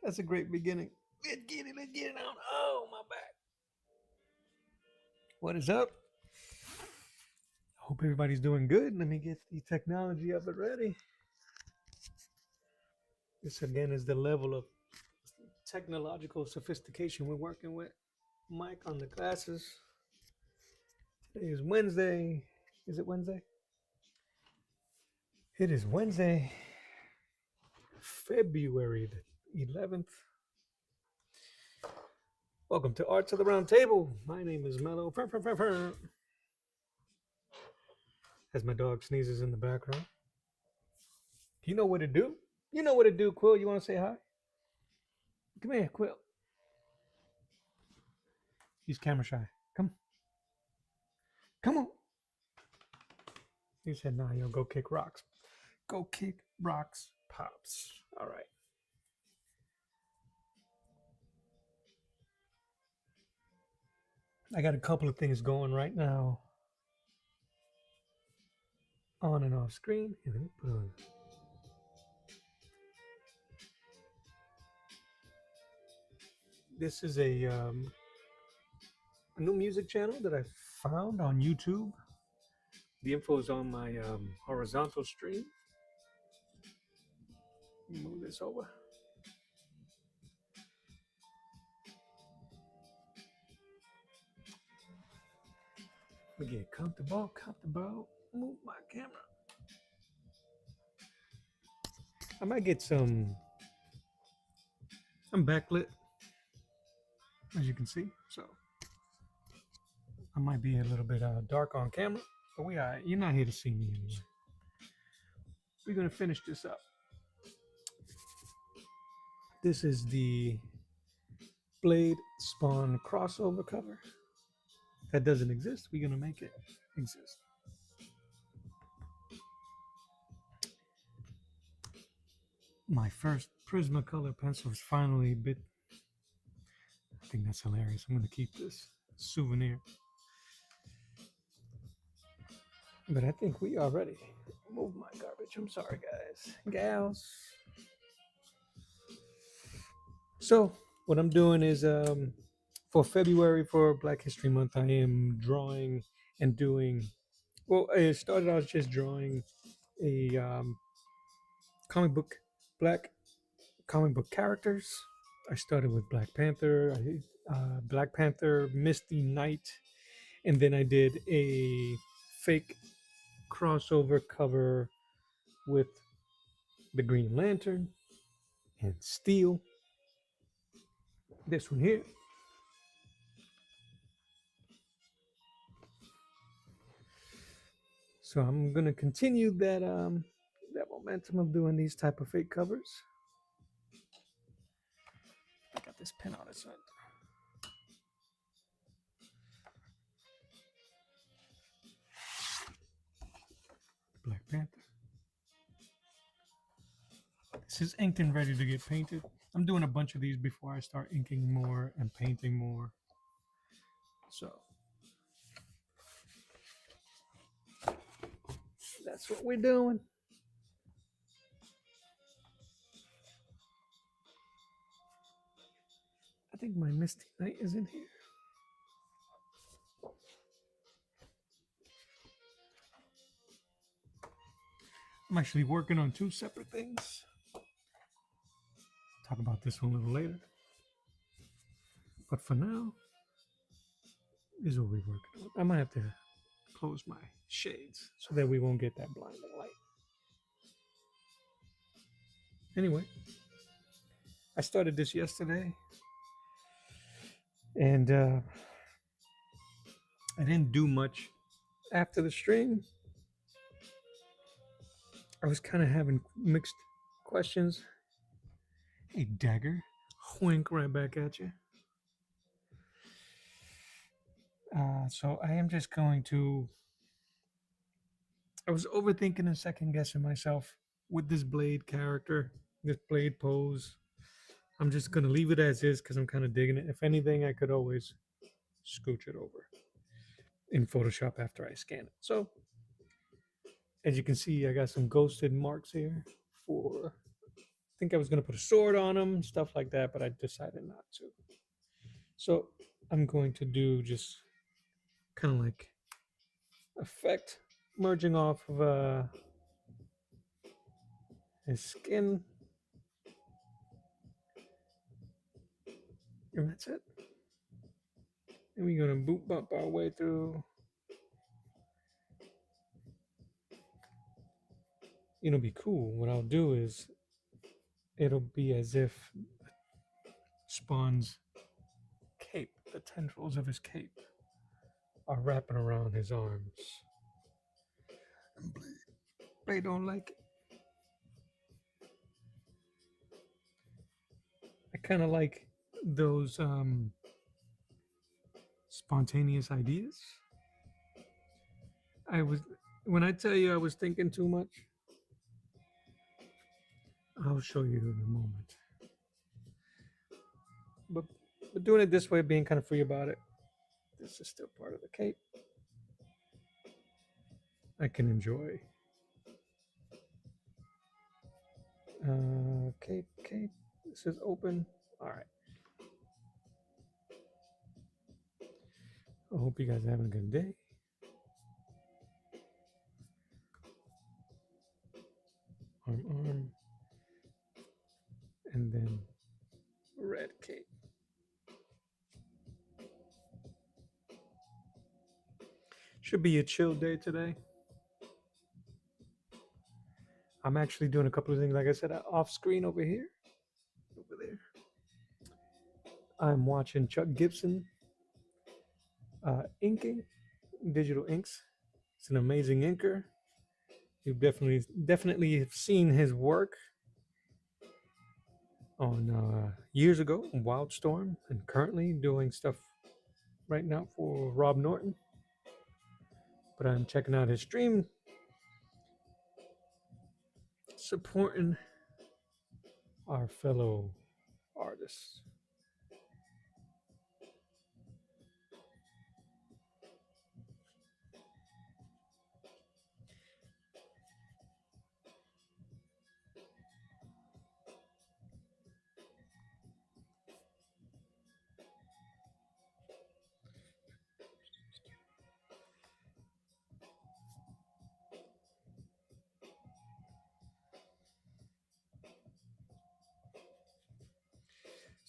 That's a great beginning. Let's get it on. Oh, my back. What is up? Hope everybody's doing good. Let me get the technology of it ready. This again is the level of technological sophistication we're working with. Mic on the glasses. Today is Wednesday. Is it Wednesday? It is Wednesday, February the 11th. Welcome to Arts of the Round Table. My name is Mello. As my dog sneezes in the background. You know what to do? You know what to do, Quill. You want to say hi? Come here, Quill. He's camera shy. Come. Come on. He said, nah, you'll go kick rocks. Go kick rocks, Pops. All right. I got a couple of things going right now on and off screen. Here, let me put on. This is a new music channel that I found on YouTube. The info is on my horizontal stream. Move this over. We get comfortable. Move my camera. I might get some. I'm backlit, as you can see, so I might be a little bit dark on camera, but you're not here to see me anyway. We're gonna finish this up. This is the Blade Spawn crossover cover. That doesn't exist. We're gonna make it exist. My first Prismacolor pencil is finally bit. I think that's hilarious. I'm gonna keep this souvenir. But I think we are ready. Move my garbage. I'm sorry, guys, gals. So what I'm doing is for February, for Black History Month, I am drawing and doing. Well, I started out just drawing a comic book, black comic book characters. I started with Black Panther, Misty Knight, and then I did a fake crossover cover with the Green Lantern and Steel. This one here. So I'm gonna continue that momentum of doing these type of fake covers. I got this pen on its side. Black Panther. This is inked and ready to get painted. I'm doing a bunch of these before I start inking more and painting more. So that's what we're doing. I think my Misty Knight is in here. I'm actually working on two separate things. Talk about this one a little later. But for now, this is what we're working on. I might have to close my shades so that we won't get that blinding light. Anyway, I started this yesterday, and I didn't do much after the stream. I was kind of having mixed questions. Hey, Dagger, wink right back at you. So I am just going to. I was overthinking and second guessing myself with this Blade character, this Blade pose. I'm just gonna leave it as is because I'm kind of digging it. If anything, I could always scooch it over in Photoshop after I scan it. So as you can see, I got some ghosted marks here for think I was going to put a sword on him, stuff like that, but I decided not to. So I'm going to do just kind of like effect merging off of his skin, and that's it. And we're gonna boot bump our way through. It'll be cool. What I'll do is it'll be as if Spawn's cape, the tendrils of his cape, are wrapping around his arms. And Blade don't like it. I kind of like those spontaneous ideas. I was when I tell you I was thinking too much, I'll show you in a moment. But doing it this way, being kind of free about it, this is still part of the cape. I can enjoy. Cape, cape. This is open. All right. I hope you guys are having a good day. Arm, and then red cape. Should be a chill day today. I'm actually doing a couple of things, like I said, off screen over here, over there. I'm watching Chuck Gibson inking, digital inks. It's an amazing inker. You've definitely have seen his work on years ago, Wildstorm, and currently doing stuff right now for Rob Norton. But I'm checking out his stream, supporting our fellow artists.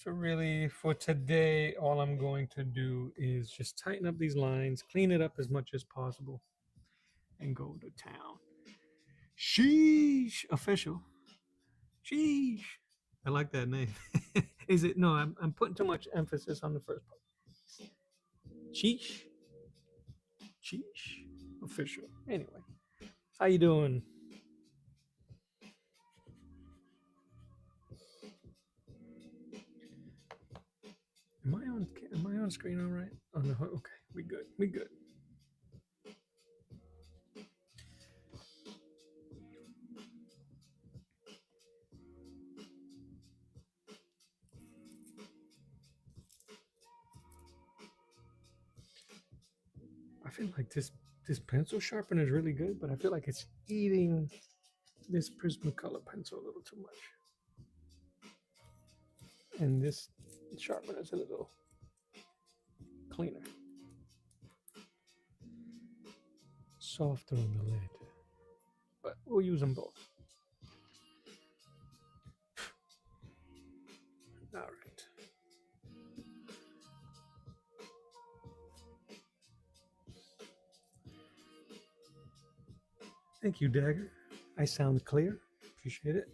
So really for today, all I'm going to do is just tighten up these lines, clean it up as much as possible, and go to town. Sheesh, official. Sheesh. I like that name. Is it? No, I'm putting too much emphasis on the first part. Sheesh. Sheesh. Official. Anyway, how you doing? Am I on screen all right? Oh no, okay, we good. We good. I feel like this pencil sharpener is really good, but I feel like it's eating this Prismacolor pencil a little too much. And this sharpener is a little cleaner, softer on the lid. But we'll use them both. All right. Thank you, Dagger. I sound clear. Appreciate it.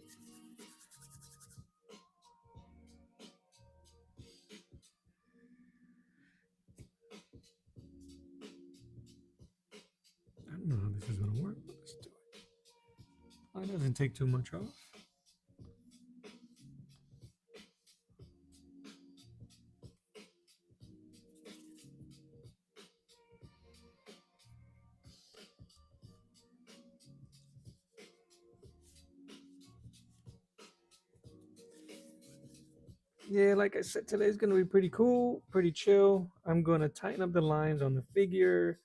I don't know how this is going to work, but let's do it. Oh, it doesn't take too much off. Yeah, like I said, today's going to be pretty cool, pretty chill. I'm going to tighten up the lines on the figure,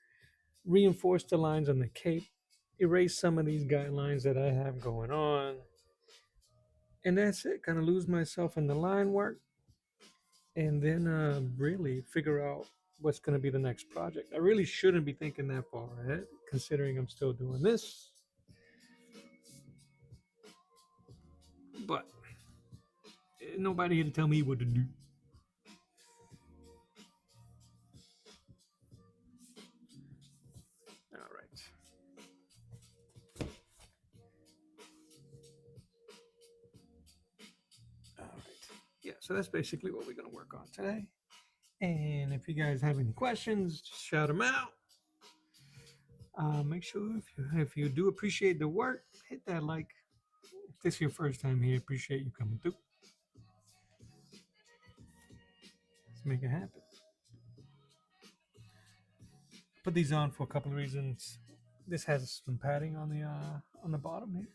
reinforce the lines on the cape, erase some of these guidelines that I have going on. And that's it. Kind of lose myself in the line work, and then really figure out what's going to be the next project. I really shouldn't be thinking that far ahead, considering I'm still doing this. But nobody here to tell me what to do. All right. All right. Yeah, so that's basically what we're going to work on today. And if you guys have any questions, just shout them out. Make sure if you do appreciate the work, hit that like. If this is your first time here, appreciate you coming through. Let's make it happen. Put these on for a couple of reasons. This has some padding on the bottom here,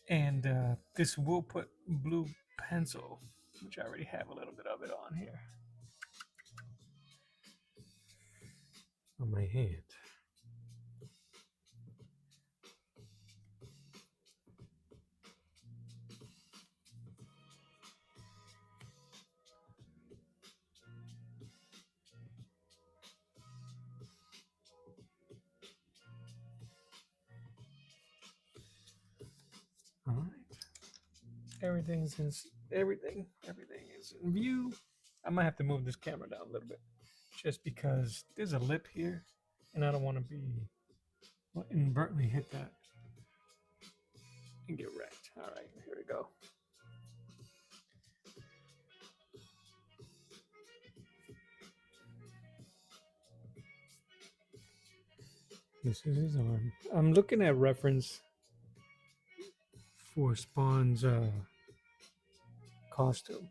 and this will put blue pencil, which I already have a little bit of it on here, on my hand. All right, everything's in everything is in view. I might have to move this camera down a little bit, just because there's a lip here, and I don't want to be inadvertently hit that and get wrecked. All right, here we go. This is his arm. I'm looking at reference for Spawn's costume.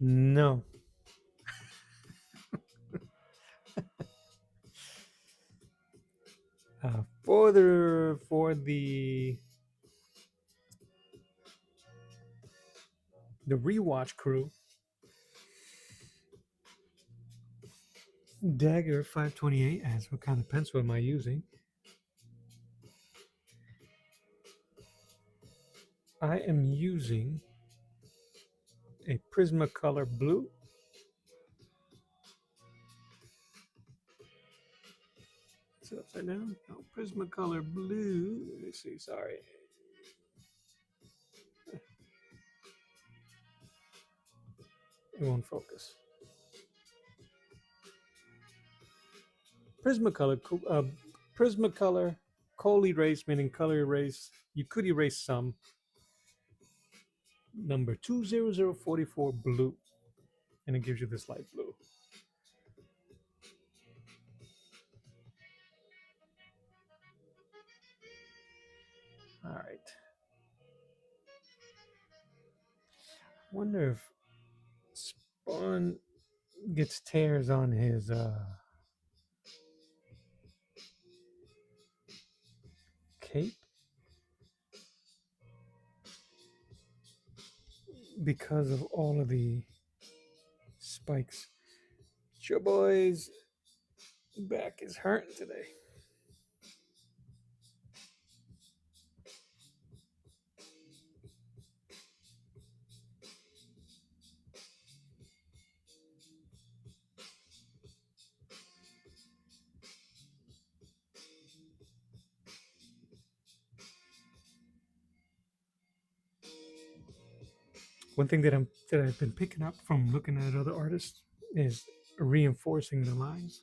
No. For the rewatch crew, Dagger 528 asks, what kind of pencil am I using? I am using a Prismacolor blue. Is it upside down? No, Prismacolor blue. Let me see. Sorry. It won't focus. Prismacolor, Prismacolor, cold erase, meaning color erase. You could erase some. Number 20044 blue. And it gives you this light blue. All right. Wonder if Spawn gets tears on his cape because of all of the spikes. Your boy's back is hurting today. One thing that I've been picking up from looking at other artists is reinforcing the lines.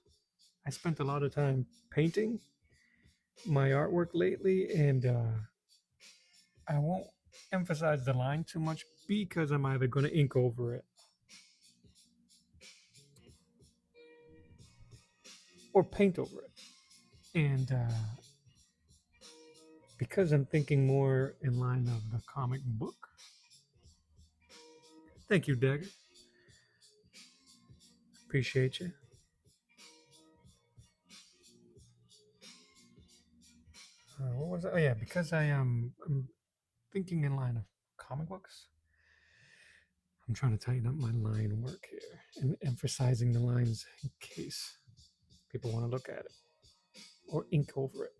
I spent a lot of time painting my artwork lately, and I won't emphasize the line too much because I'm either going to ink over it or paint over it. And because I'm thinking more in line of the comic book. Thank you, Dagger. Appreciate you. What was it? Oh yeah, because I'm thinking in line of comic books. I'm trying to tighten up my line work here and emphasizing the lines in case people want to look at it or ink over it.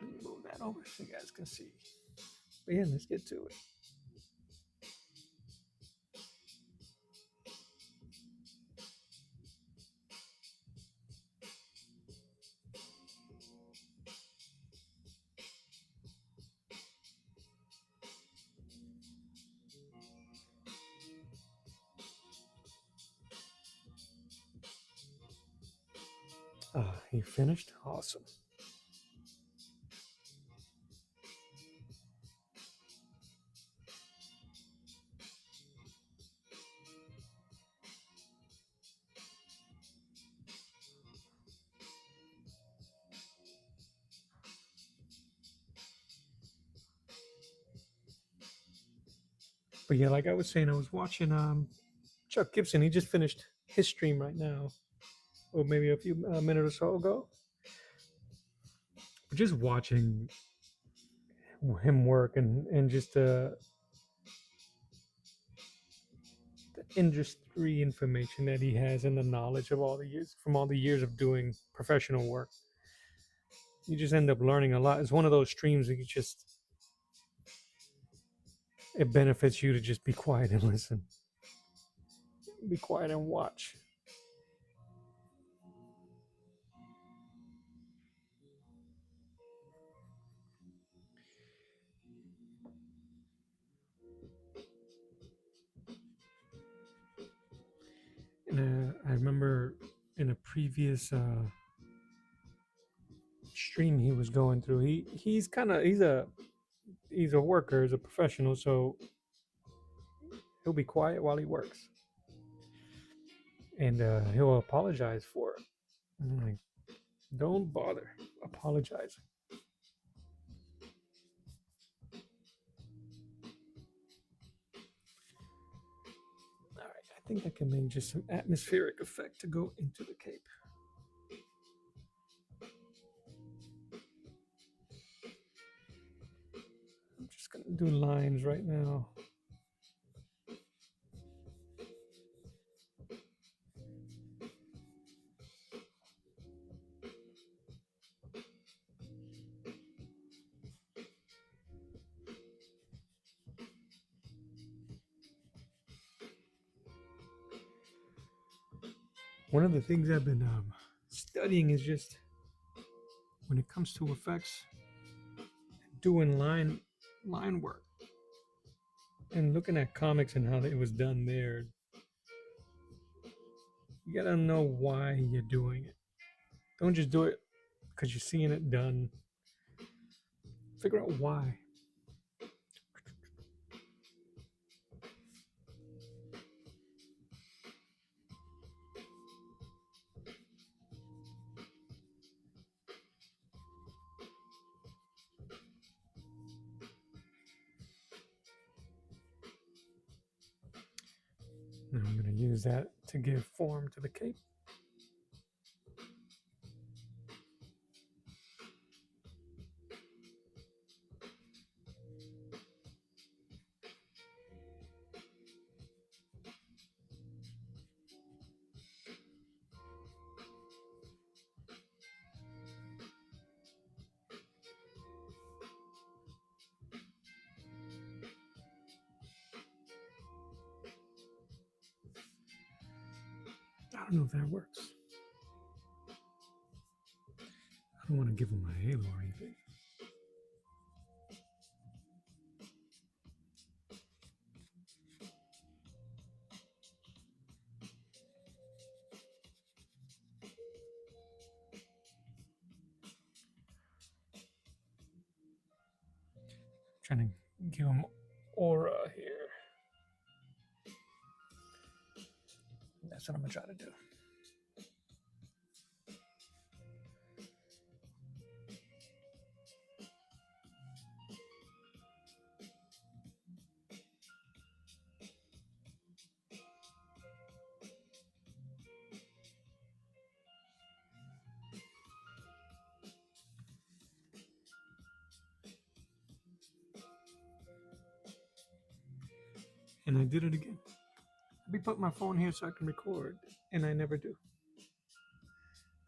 Let me move that over so you guys can see. But yeah, let's get to it. You finished? Awesome. But yeah, like I was saying, I was watching Chuck Gibson. He just finished his stream right now, or maybe a few minutes or so ago. Just watching him work and just the industry information that he has and the knowledge of all the years from all the years of doing professional work. You just end up learning a lot. It's one of those streams that you just it benefits you to just be quiet and listen, be quiet and watch. And I remember in a previous stream he was going through. He's a worker, he's a professional, so he'll be quiet while he works, and he'll apologize for it. I'm like, don't bother apologizing. All right, I think I can make just some atmospheric effect to go into the cape. I'm just gonna do lines right now. One of the things I've been studying is just when it comes to effects, doing line work and looking at comics and how it was done there. You gotta know why you're doing it. Don't just do it because you're seeing it done. Figure out why. And I'm going to use that to give form to the cape. I don't know if that works. I don't want to give him a halo or anything. Trying to give him aura here. That's what I'm gonna try to do. And I did it again. I be putting my phone here so I can record, and I never do.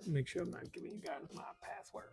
Make sure I'm not giving you guys my password.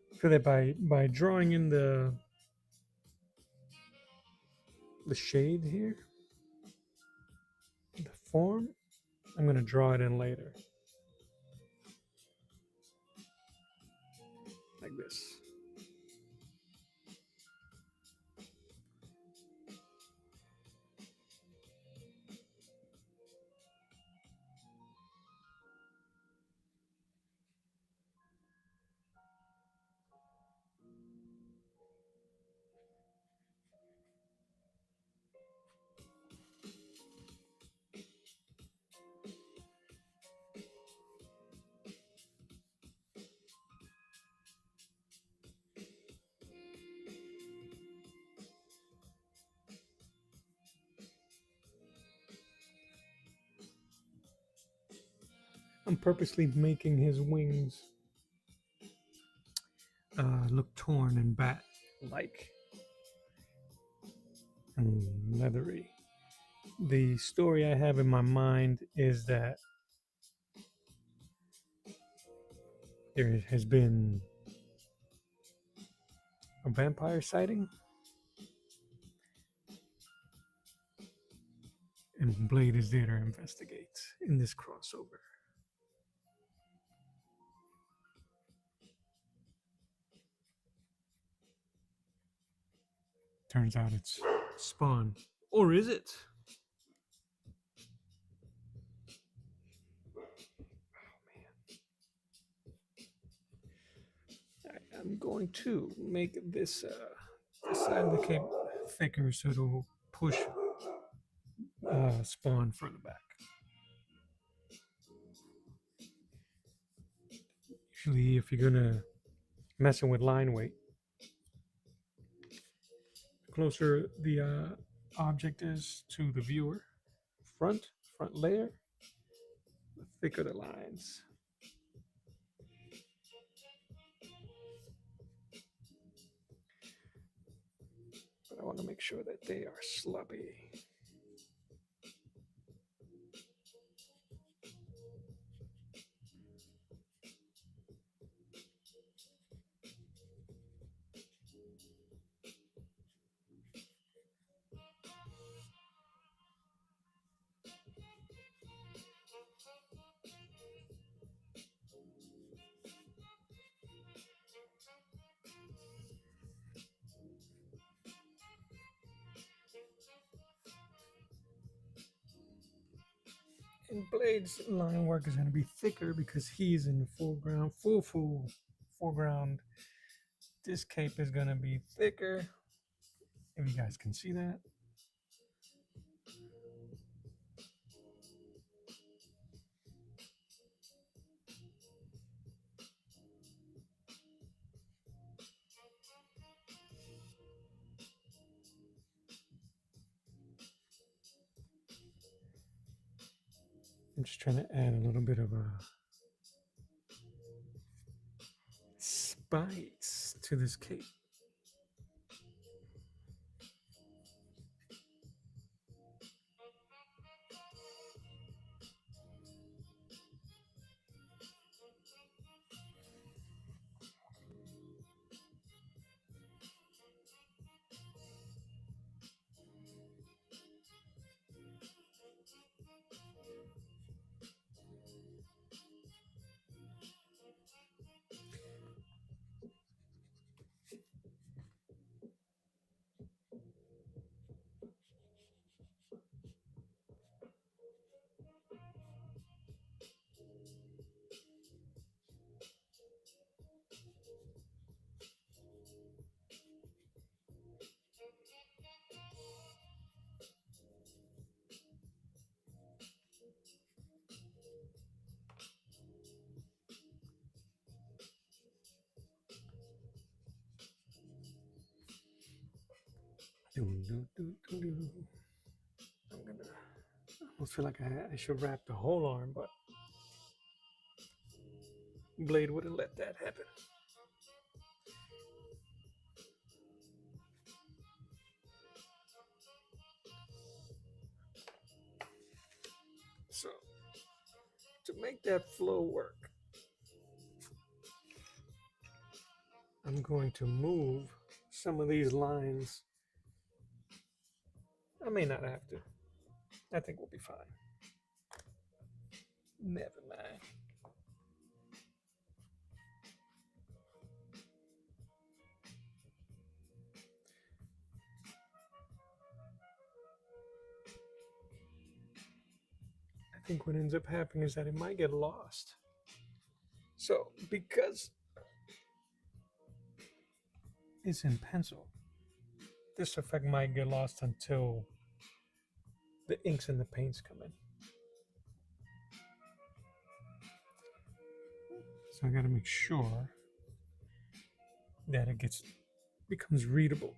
I feel that by drawing in the shade here, the form, I'm gonna draw it in later, like this. I'm purposely making his wings look torn and bat-like and leathery. The story I have in my mind is that there has been a vampire sighting, and Blade is there to investigate in this crossover. Turns out it's Spawn. Or is it? I'm going to make this side of the cape thicker so it'll push Spawn further back. Usually, if you're gonna messing with line weight, the closer the object is to the viewer, front layer, the thicker the lines. But I want to make sure that they are sloppy. And Blade's line work is going to be thicker because he's in the foreground, full foreground. This cape is going to be thicker. If you guys can see that. I'm just trying to add a little bit of a spice to this cape. I'm gonna almost feel like I should wrap the whole arm, but blade wouldn't let that happen. So to make that flow work, I'm going to move some of these lines. I may not have to. I think we'll be fine. Never mind. I think what ends up happening is that it might get lost. So because it's in pencil, this effect might get lost until the inks and the paints come in. So I got to make sure that it becomes readable.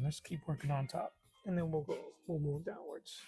Let's keep working on top, and then we'll move downwards.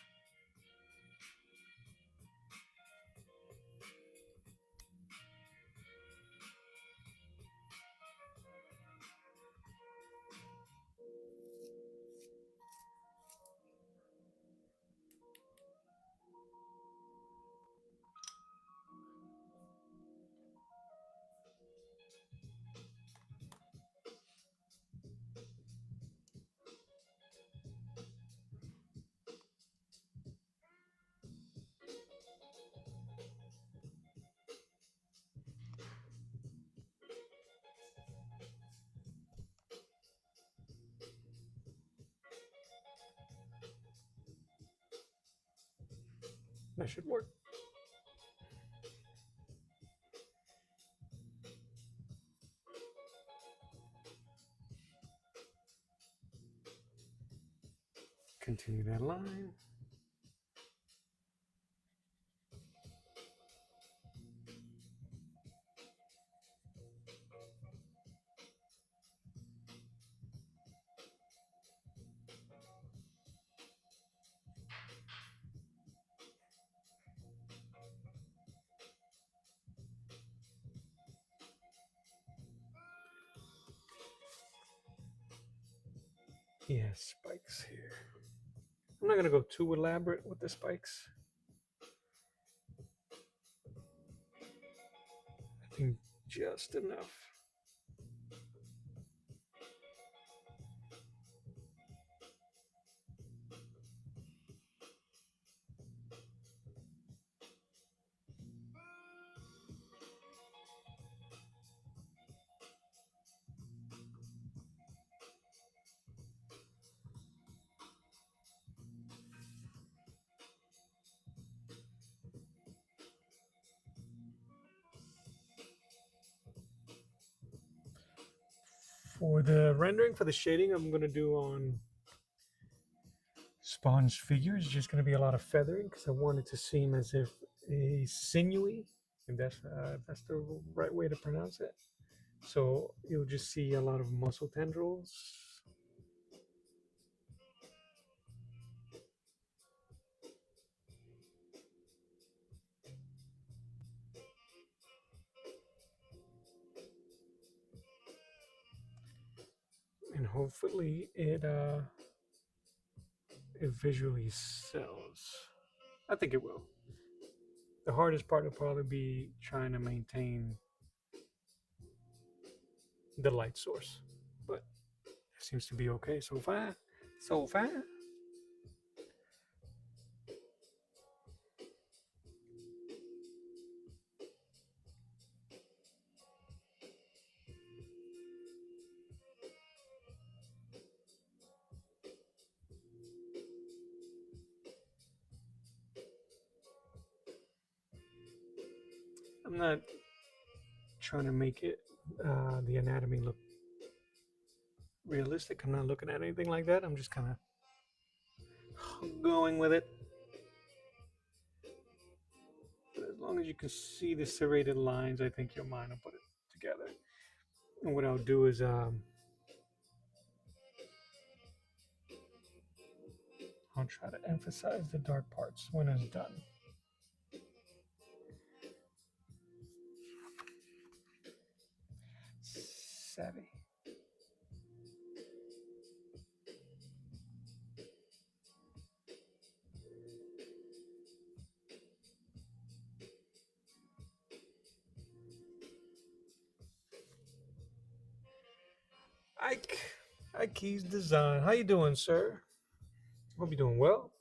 That should work. Continue that line. Yeah, spikes here. I'm not gonna go too elaborate with the spikes. I think just enough. For the rendering, for the shading, I'm going to do on sponge figures. Just going to be a lot of feathering because I want it to seem as if a sinewy, if that's the right way to pronounce it. So you'll just see a lot of muscle tendrils. And hopefully it visually sells. I think it will. The hardest part will probably be trying to maintain the light source, but it seems to be okay so far. So far. I'm not trying to make it the anatomy look realistic. I'm not looking at anything like that. I'm just kind of going with it. But as long as you can see the serrated lines, I think your mind will put it together. And what I'll do is I'll try to emphasize the dark parts when it's done. Savvy. Ike, Ike's Design. How you doing, sir? Hope you're doing well.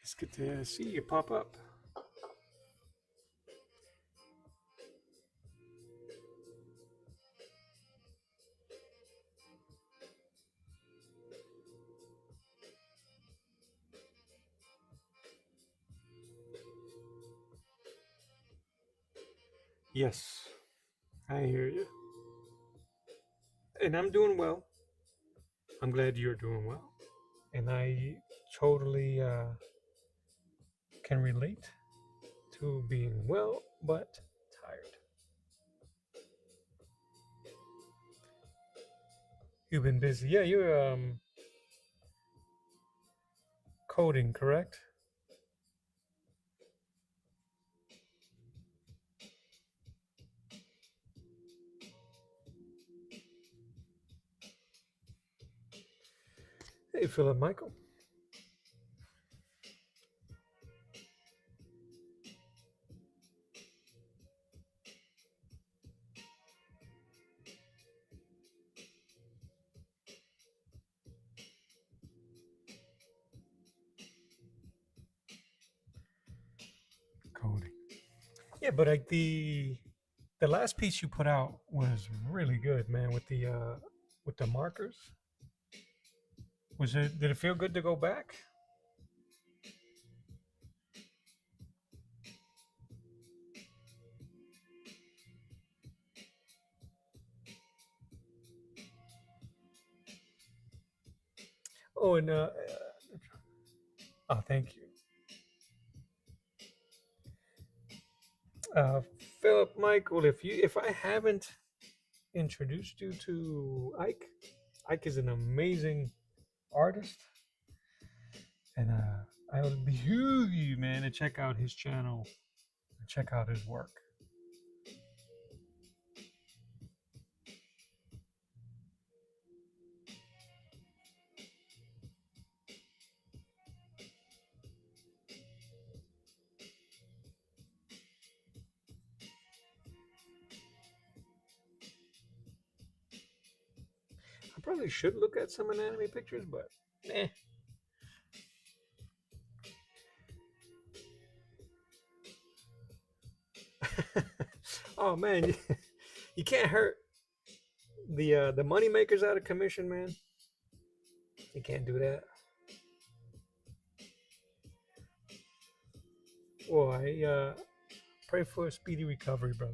It's good to see you pop up. Yes, I hear you. And I'm doing well. I'm glad you're doing well. And I totally can relate to being well, but tired. You've been busy. Yeah, you're coding, correct? Hey, Philip Michael. Coding. Yeah, but like the last piece you put out was really good, man. With the markers, was it? Did it feel good to go back? Oh, and oh, thank you, uh, Philip Michael. If I haven't introduced you to Ike, Ike is an amazing artist, and I would behoove you, man, to check out his channel, check out his work. I probably should look at some anatomy pictures, but eh. Oh man, you can't hurt. The money makers out of commission, man. You can't do that. Well, I pray for a speedy recovery, brother.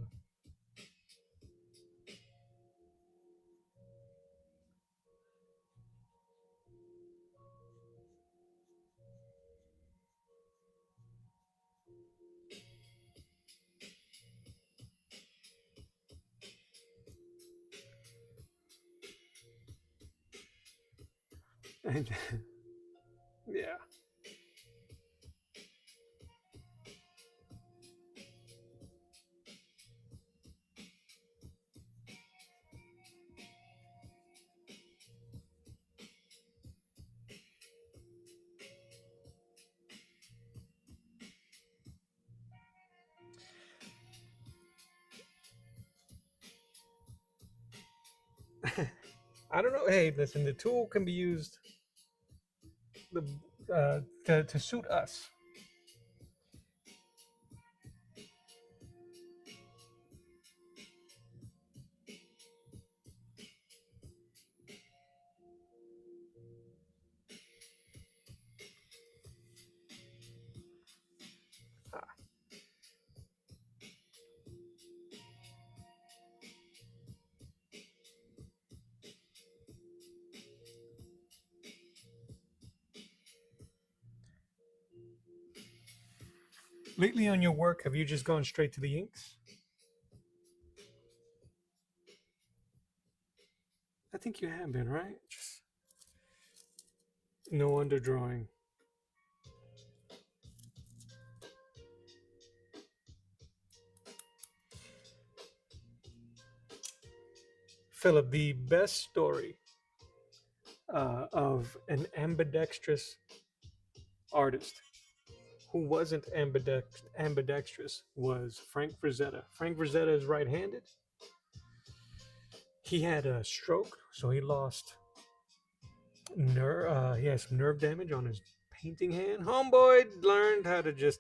And yeah, I don't know. Hey, listen, the tool can be used the to suit us. Lately on your work, have you just gone straight to the inks? I think you have been, right? Just no underdrawing. Philip, the best story of an ambidextrous artist who wasn't ambidextrous was Frank Frazetta. Frank Frazetta is right-handed. He had a stroke, so he lost nerve. He had some nerve damage on his painting hand. Homeboy learned how to just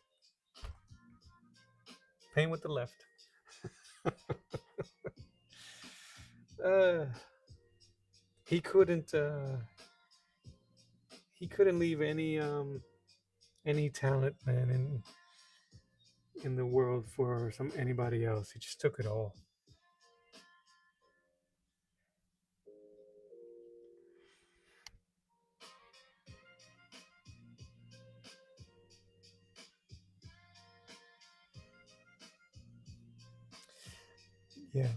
paint with the left. uh, he couldn't. He couldn't leave any talent, man, in the world for some anybody else. He just took it all. Yeah.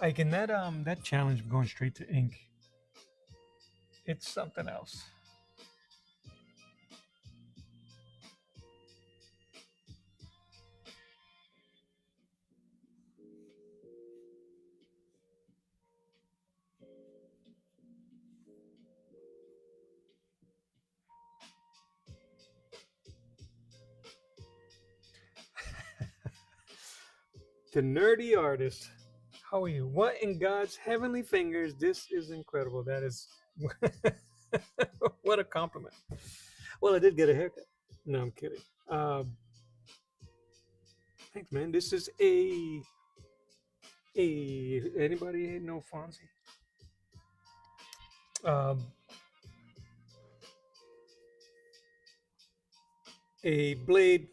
Like in that challenge of going straight to ink, it's something else. The nerdy artist. How are you? What in God's heavenly fingers? This is incredible. That is what a compliment. Well, I did get a haircut. No, I'm kidding. Thanks, man. This is a anybody know Fonzie? Um, a Blade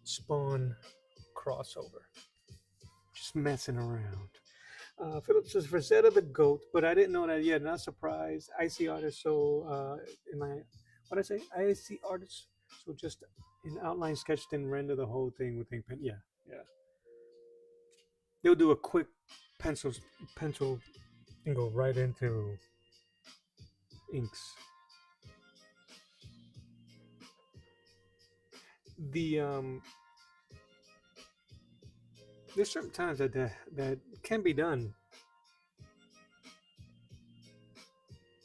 Spawn crossover. Just messing around. Philip says Rosetta the goat, but I didn't know that yet. Not surprised. I see artists, so in my what I say, I see artists, so just in outline sketch, then render the whole thing with ink pen. Yeah, yeah. They'll do a quick pencil and go right into inks. The there's certain times that can be done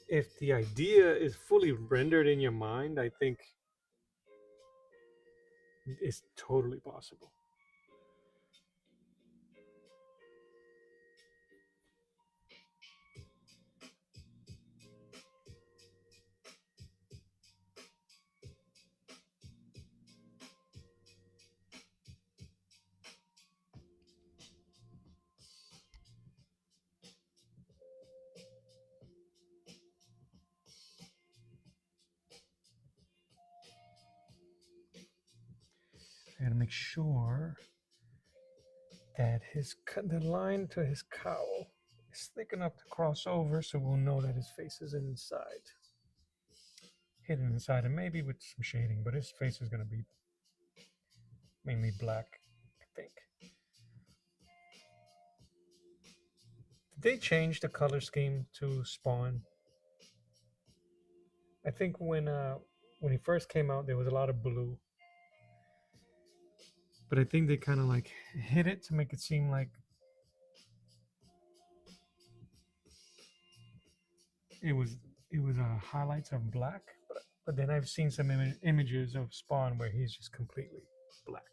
if the idea is fully rendered in your mind. I think it's totally possible. I gotta make sure that the line to his cowl is thick enough to cross over, so we'll know that his face is inside, hidden inside, and maybe with some shading. But his face is gonna be mainly black, I think. Did they change the color scheme to Spawn? I think when he first came out, there was a lot of blue, but I think they kind of like hit it to make it seem like it was it was highlights of black. But then I've seen some images of Spawn where he's just completely black.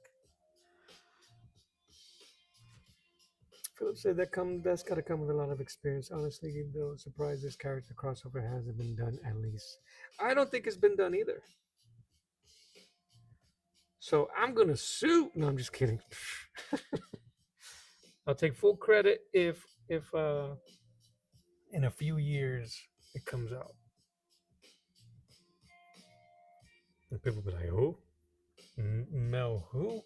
Philip said that's got to come with a lot of experience. Honestly, though, surprised this character crossover hasn't been done at least. I don't think it's been done either. So I'm gonna sue. No, I'm just kidding. I'll take full credit if in a few years it comes out. And people be like, who? Mel who?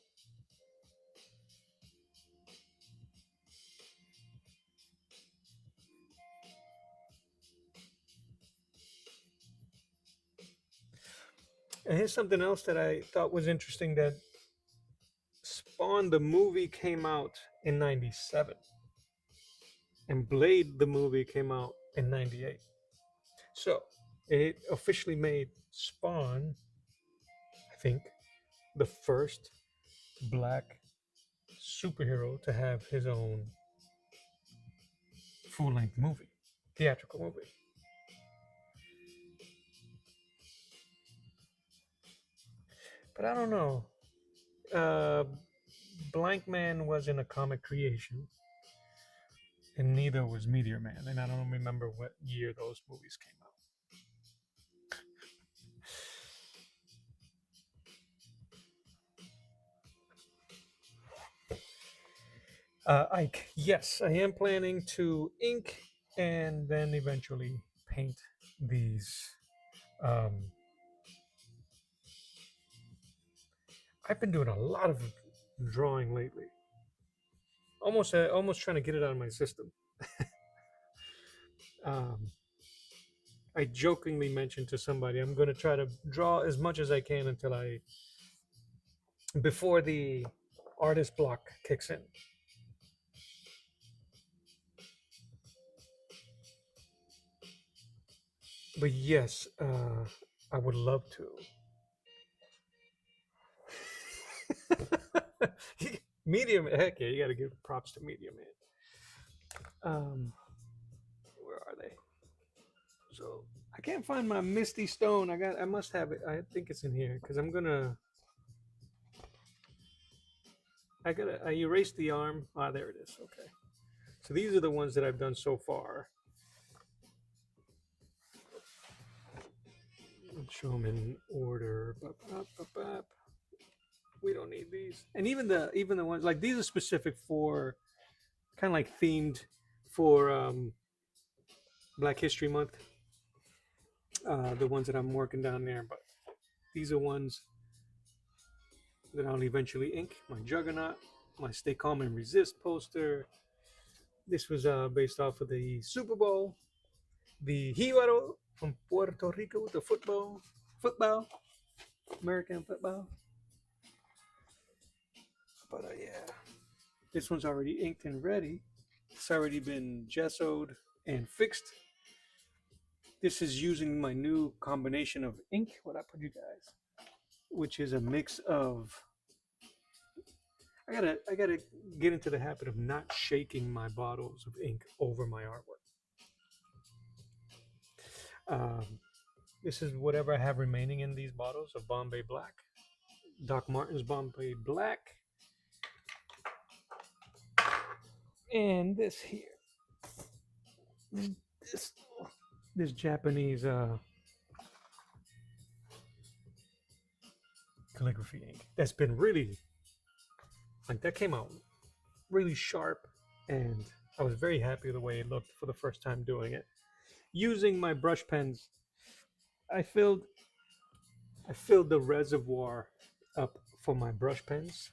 And here's something else that I thought was interesting that Spawn the movie came out in 97 and Blade the movie came out in 98. So it officially made Spawn, I think, the first black superhero to have his own full length movie, theatrical movie. But I don't know. Uh, Blank Man wasn't a comic creation, and neither was Meteor Man. And I don't remember what year those movies came out. Ike, yes, I am planning to ink and then eventually paint these. Um, I've been doing a lot of drawing lately. Almost trying to get it out of my system. Um, I jokingly mentioned to somebody I'm going to try to draw as much as I can until I before the artist block kicks in. But yes, I would love to. Medium, heck yeah, you got to give props to Medium Man. Where are they? So I can't find my Misty Stone. I must have it. I think it's in here because I erased the arm. Ah, there it is. Okay. So these are the ones that I've done so far. Let's show them in order. We don't need these. And even the ones like these are specific for kind of like themed for Black History Month. The ones that I'm working down there, but these are ones that I'll eventually ink. My Juggernaut, my Stay Calm and Resist poster. This was based off of the Super Bowl. The Hibaro from Puerto Rico, the football, American football. But yeah, this one's already inked and ready. It's already been gessoed and fixed. This is using my new combination of ink. What I put you guys, which is a mix of. I gotta get into the habit of not shaking my bottles of ink over my artwork. Um, this is whatever I have remaining in these bottles of Bombay Black, Doc Martens Bombay Black, and this here, this this Japanese calligraphy ink that's been really like that came out really sharp, and I was very happy with the way it looked for the first time doing it. Using my brush pens, I filled I filled the reservoir up for my brush pens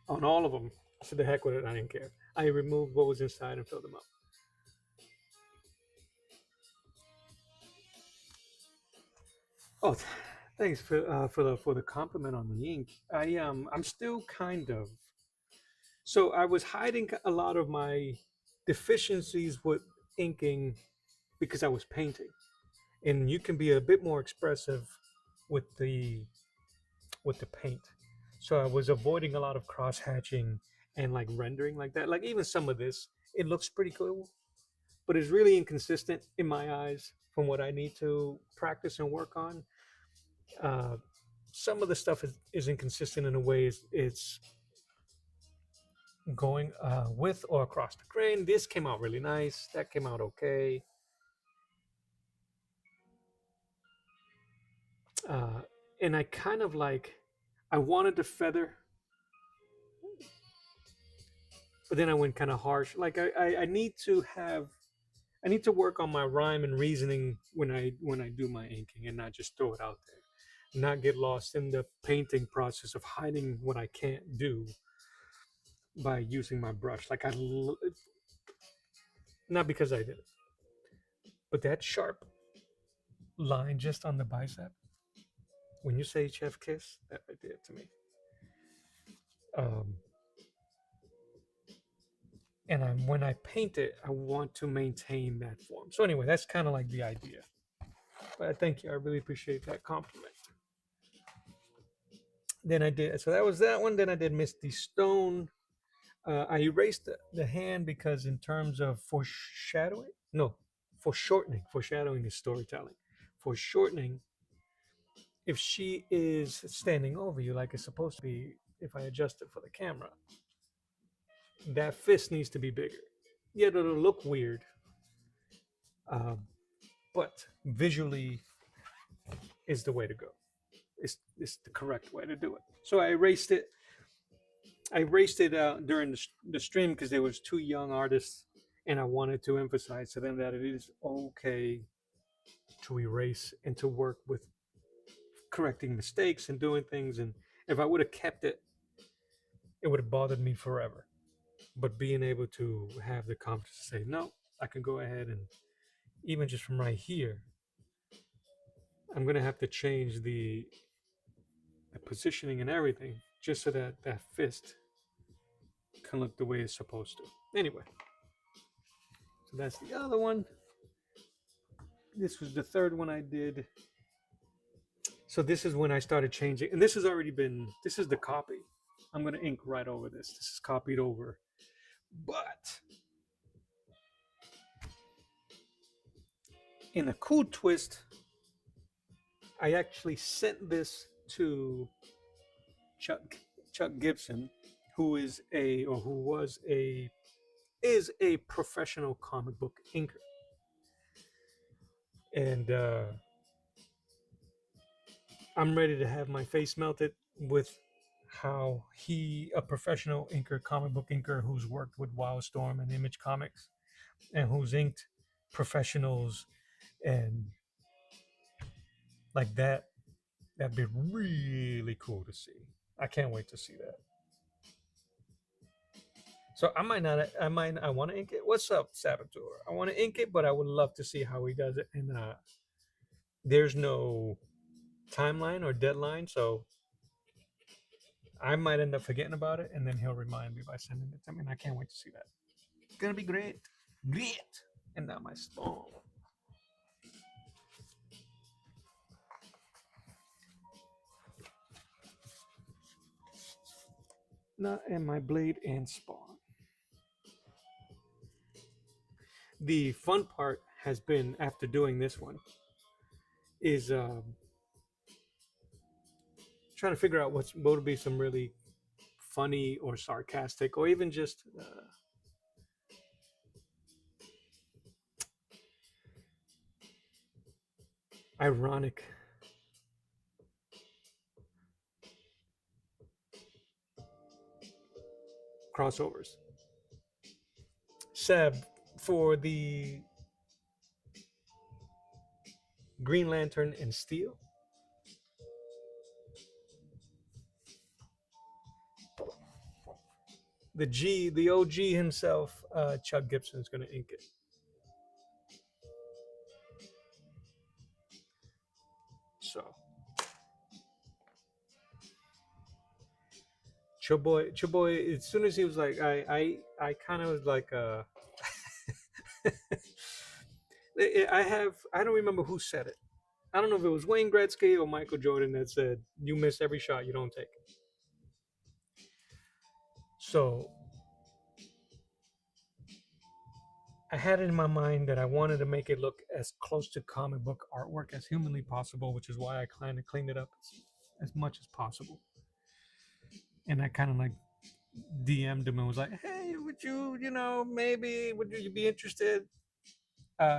on all of them. So the heck with it, I didn't care. I removed what was inside and filled them up. Oh, thanks for the compliment on the ink. I'm still kind of, so I was hiding a lot of my deficiencies with inking because I was painting, and you can be a bit more expressive with the paint. So I was avoiding a lot of cross hatching and like rendering like that. Like even some of this, it looks pretty cool, but it's really inconsistent in my eyes from what I need to practice and work on. Uh, some of the stuff is inconsistent in a way it's going with or across the grain. This came out really nice. That came out okay. Uh, and I kind of like, I wanted to feather, but then I went kind of harsh. Like I need to have, I need to work on my rhyme and reasoning when I do my inking and not just throw it out there. Not get lost in the painting process of hiding what I can't do by using my brush. Not because I did it, but that sharp line just on the bicep. When you say chef kiss, that right there to me. Um, and when I paint it, I want to maintain that form. So anyway, that's kind of like the idea. But thank you. I really appreciate that compliment. Then I did. So that was that one. Then I did Misty Stone. I erased the hand because in terms of foreshadowing, no, foreshadowing is storytelling. For shortening, if she is standing over you like it's supposed to be, if I adjust it for the camera, that fist needs to be bigger. Yeah, it'll look weird, um, but visually is the way to go. It's the correct way to do it. So I erased it. I erased it during the stream because there was two young artists, and I wanted to emphasize to them that it is okay to erase and to work with correcting mistakes and doing things. And if I would have kept it, it would have bothered me forever. But being able to have the confidence to say no, I can go ahead and even just from right here, I'm gonna have to change the positioning and everything just so that that fist can look the way it's supposed to. Anyway, so that's the other one. This was the third one I did. So this is when I started changing, and this has already been. This is the copy. I'm gonna ink right over this. This is copied over, but in a cool twist, I actually sent this to Chuck Chuck Gibson, who is a or who was a is a professional comic book inker, and I'm ready to have my face melted with how he, a professional inker, comic book inker, who's worked with Wildstorm and Image Comics, and who's inked professionals and like that. That'd be really cool to see. I can't wait to see that. So I might not. I want to ink it. What's up, Saboteur? I want to ink it, but I would love to see how he does it. And there's no timeline or deadline, so I might end up forgetting about it, and then he'll remind me by sending it to me. And I can't wait to see that. It's gonna be great, great. And now my spawn. Not and my blade and spawn. The fun part has been after doing this one is trying to figure out what would be some really funny or sarcastic or even just ironic crossovers. Seb, for the Green Lantern and Steel, the OG himself, Chuck Gibson's gonna ink it. So Choboy, as soon as he was like, I kind of was like, I don't remember who said it. I don't know if it was Wayne Gretzky or Michael Jordan that said, "You miss every shot you don't take." So I had it in my mind that I wanted to make it look as close to comic book artwork as humanly possible, which is why I kind of cleaned it up as much as possible. And I kind of like DM'd him and was like, "Hey, would you, maybe would you be interested?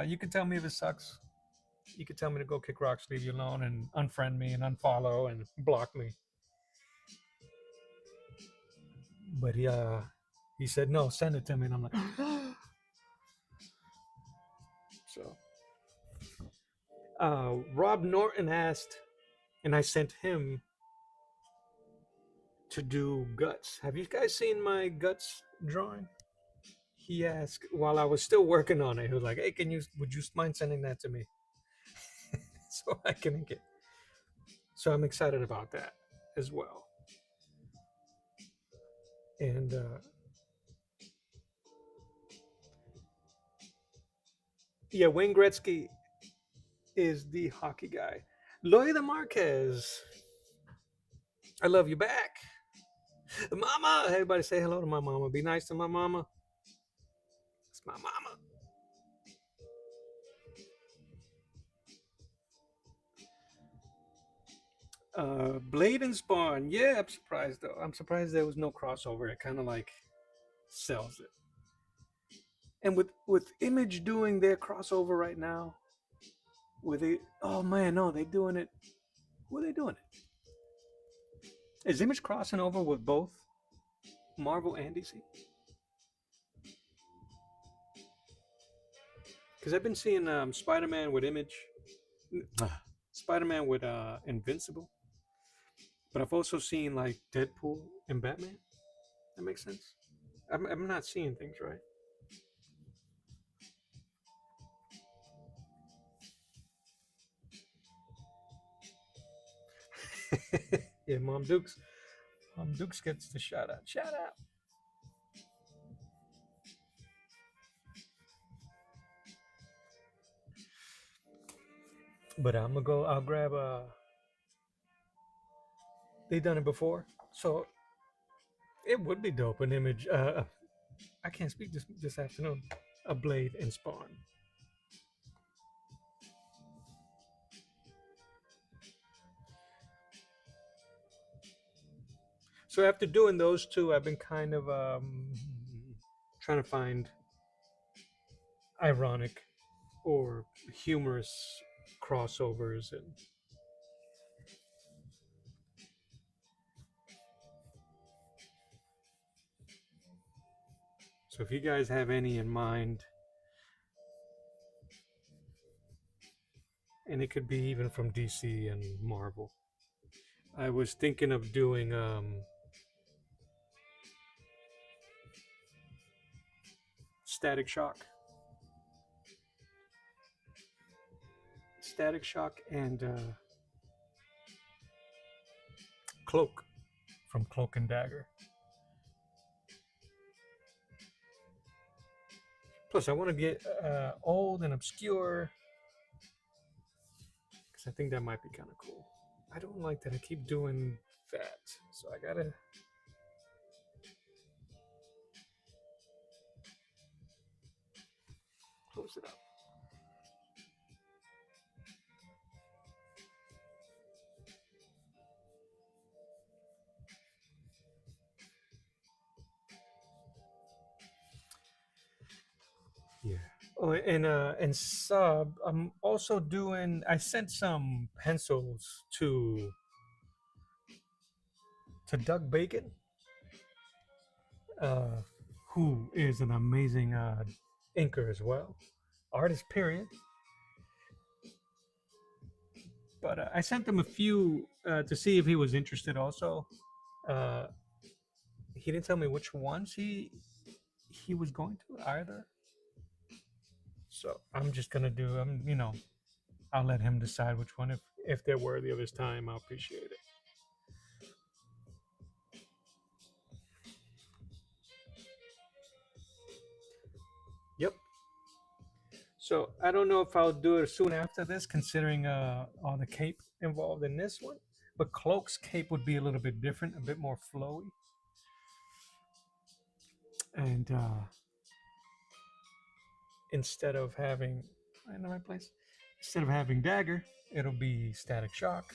You can tell me if it sucks. You could tell me to go kick rocks, leave you alone, and unfriend me and unfollow and block me." But he said no, send it to me, and I'm like, so. Rob Norton asked, and I sent him to do guts. Have you guys seen my guts drawing? He asked while I was still working on it. He was like, "Hey, would you mind sending that to me so I can get?" So I'm excited about that as well. And yeah, Wayne Gretzky is the hockey guy. Loida Marquez, I love you back, Mama. Everybody say hello to my mama. Be nice to my mama. It's my mama. Blade and Spawn. Yeah, I'm surprised though. I'm surprised there was no crossover. It kind of like sells it. And with Image doing their crossover right now, with it, oh man, no, they doing it. Who are they doing it? Is Image crossing over with both Marvel and DC? Because I've been seeing Spider-Man with Image, Spider-Man with Invincible, but I've also seen like Deadpool and Batman. That makes sense. I'm not seeing things right. Yeah, Mom Dukes. Mom Dukes gets the shout out. Shout out. But I'm gonna go. I'll grab they done it before, so it would be dope. An Image. I can't speak this afternoon. A Blade and Spawn. So after doing those two, I've been kind of trying to find ironic or humorous crossovers. And so if you guys have any in mind, and it could be even from DC and Marvel, I was thinking of doing Static Shock, Static Shock, and Cloak from Cloak and Dagger. Plus, I want to get old and obscure because I think that might be kind of cool. I don't like that I keep doing that, so I gotta close it up. Yeah. Oh, and sub, I'm also doing. I sent some pencils to Doug Bacon, uh, who is an amazing inker as well, artist period. But I sent him a few to see if he was interested. Also, uh, he didn't tell me which ones he was going to either. So I'm just gonna do. I'll let him decide which one. If they're worthy of his time, I'll appreciate it. Yep. So I don't know if I'll do it soon after this, considering all the cape involved in this one. But Cloak's cape would be a little bit different, a bit more flowy, and instead of having in the right place, instead of having dagger, it'll be static shock,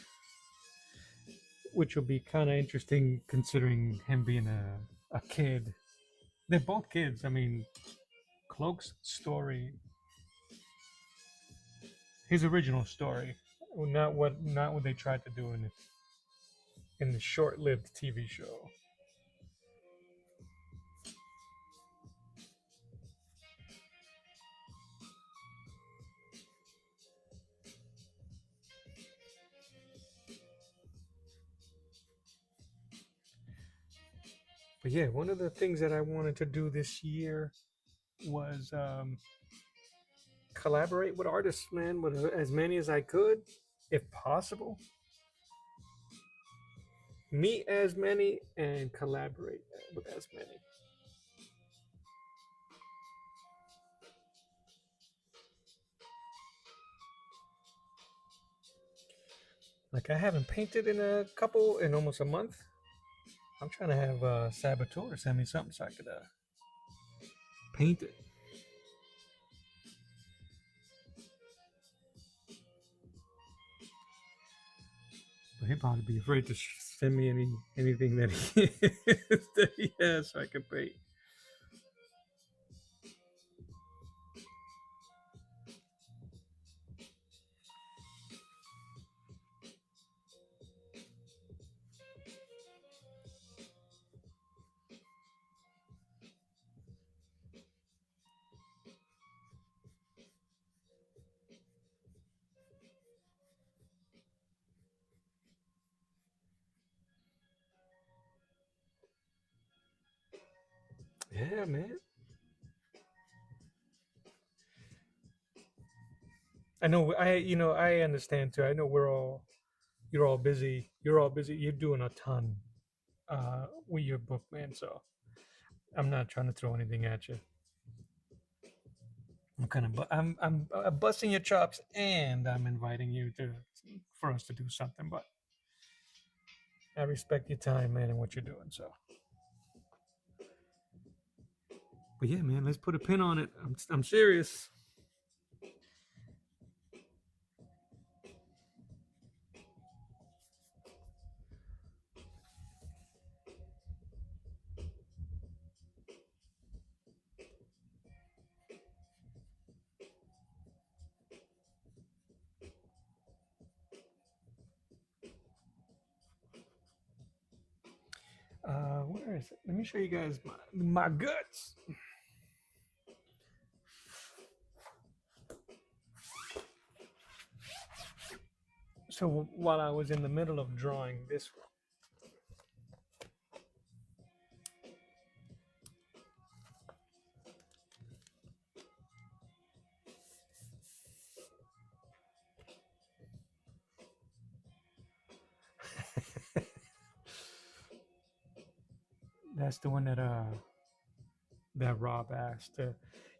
which will be kind of interesting considering him being a kid. They're both kids. I mean, Cloak's story, his original story, not what they tried to do in the short-lived TV show. But yeah, one of the things that I wanted to do this year was collaborate with artists, man, with as many as I could, if possible. Meet as many and collaborate with as many. Like I haven't painted in almost a month. I'm trying to have Saboteur send me something so I could paint it. But he'd probably be afraid to send me anything that he that he has so I can paint. Yeah, man. I know. I understand too. I know you're all busy. You're all busy. You're doing a ton with your book, man. So I'm not trying to throw anything at you. I'm busting your chops, and I'm inviting you to for us to do something. But I respect your time, man, and what you're doing. So, but yeah, man, let's put a pin on it. I'm serious. Where is it? Let me show you guys my guts. So while I was in the middle of drawing this one, that's the one that Rob asked.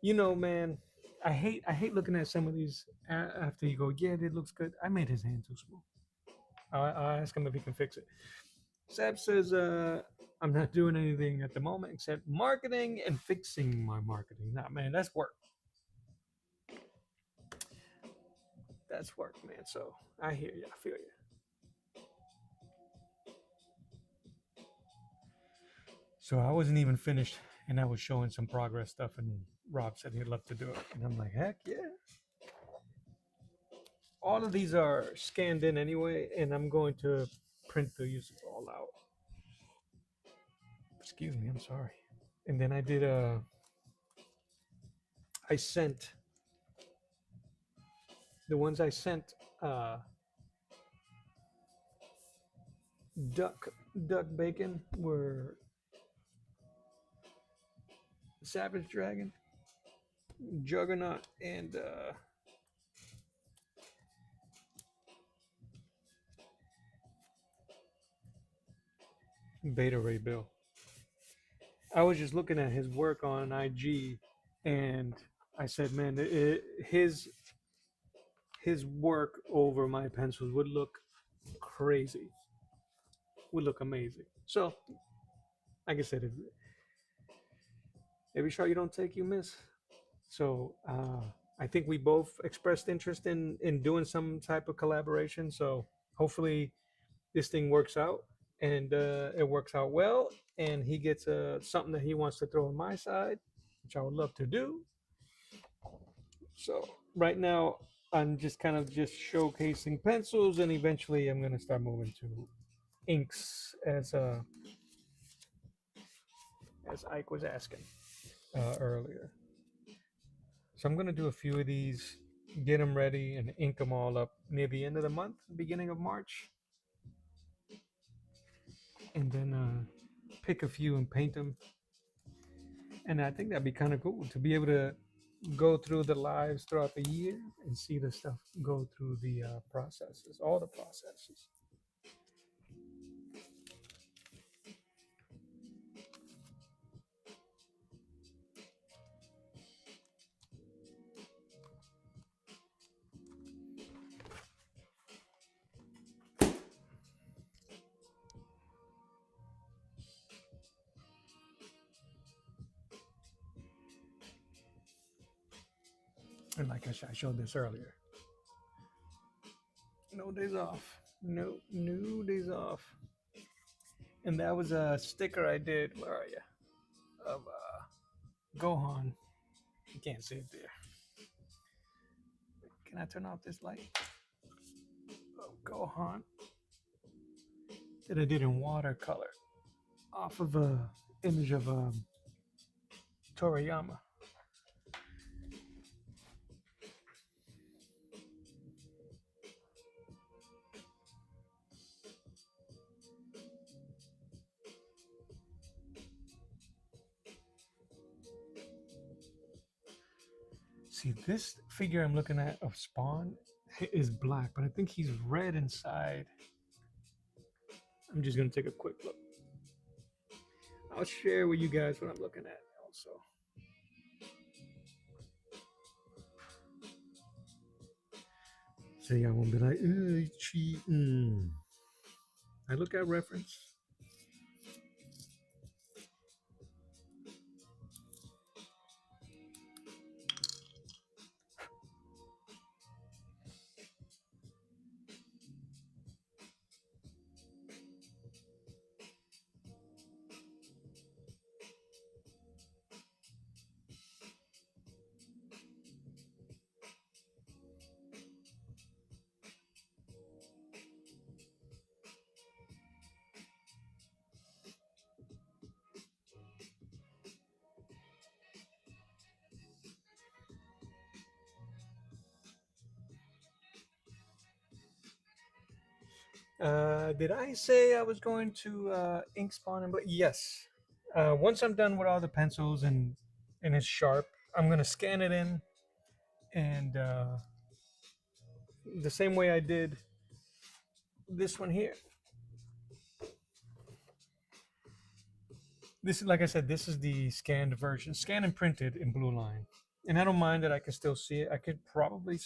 Man, I hate looking at some of these after you go, yeah, it looks good. I made his hand too small. I'll ask him if he can fix it. Seb says, I'm not doing anything at the moment except marketing and fixing my marketing. Nah, man, that's work. That's work, man. So I hear you. I feel you. So I wasn't even finished, and I was showing some progress stuff, and Rob said he'd love to do it, and I'm like, heck yeah. All of these are scanned in anyway, and I'm going to print these all out. Excuse me, I'm sorry. And then I sent the ones I sent uh, duck duck bacon were Savage Dragon, Juggernaut, and Beta Ray Bill. I was just looking at his work on IG, and I said, man, his work over my pencils would look crazy, would look amazing. So, like I said, if every shot you don't take, you miss. So, I think we both expressed interest in doing some type of collaboration. So, hopefully, this thing works out, and it works out well, and he gets something that he wants to throw on my side, which I would love to do. So right now I'm just kind of just showcasing pencils, and eventually I'm gonna start moving to inks as Ike was asking earlier. So I'm gonna do a few of these, get them ready, and ink them all up near the end of the month, beginning of March, and then pick a few and paint them. And I think that'd be kind of cool to be able to go through the lives throughout the year and see the stuff go through the processes, all the processes. And like I showed this earlier, no days off, no days off. And that was a sticker I did. Where are you? Of Gohan. You can't see it there. Can I turn off this light? Of Gohan that I did in watercolor off of a image of Toriyama. See, this figure I'm looking at of Spawn is black, but I think he's red inside. I'm just gonna take a quick look. I'll share with you guys what I'm looking at also. So y'all won't be like, he's cheating. I look at reference. Did I say I was going to ink spawn and yes. Once I'm done with all the pencils and it's sharp, I'm gonna scan it in, and the same way I did this one here. This is, like I said, this is the scanned version, scanned and printed in blue line. And I don't mind that I can still see it. I could probably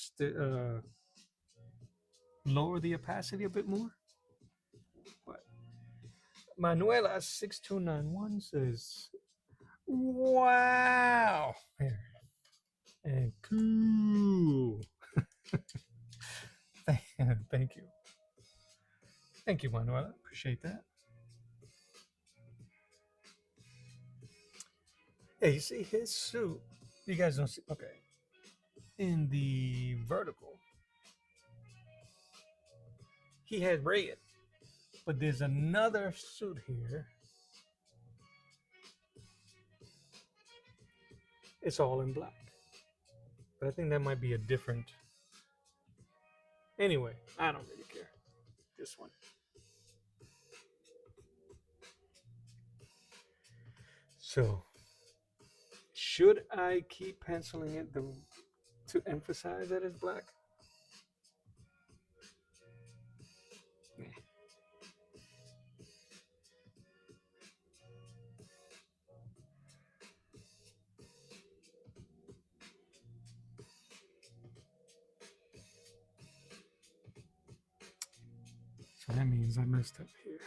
lower the opacity a bit more. But Manuela 6291 says, "Wow!" Here. And cool. Thank you. Thank you, Manuela. Appreciate that. Hey, you see his suit? You guys don't see. Okay. In the vertical, he had red, but there's another suit here. It's all in black. But I think that might be a different. Anyway, I don't really care. This one. So Should I keep penciling it to emphasize that it's black? So that means I messed up here.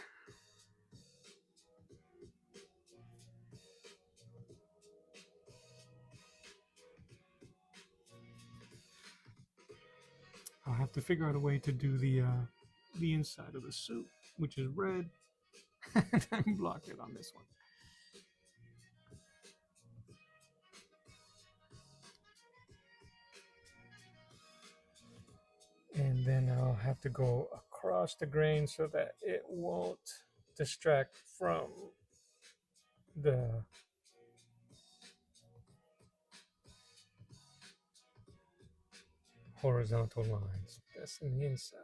I'll have to figure out a way to do the inside of the suit, which is red, and then block it on this one. And then I'll have to go across the grain so that it won't distract from the horizontal lines. That's in the inside.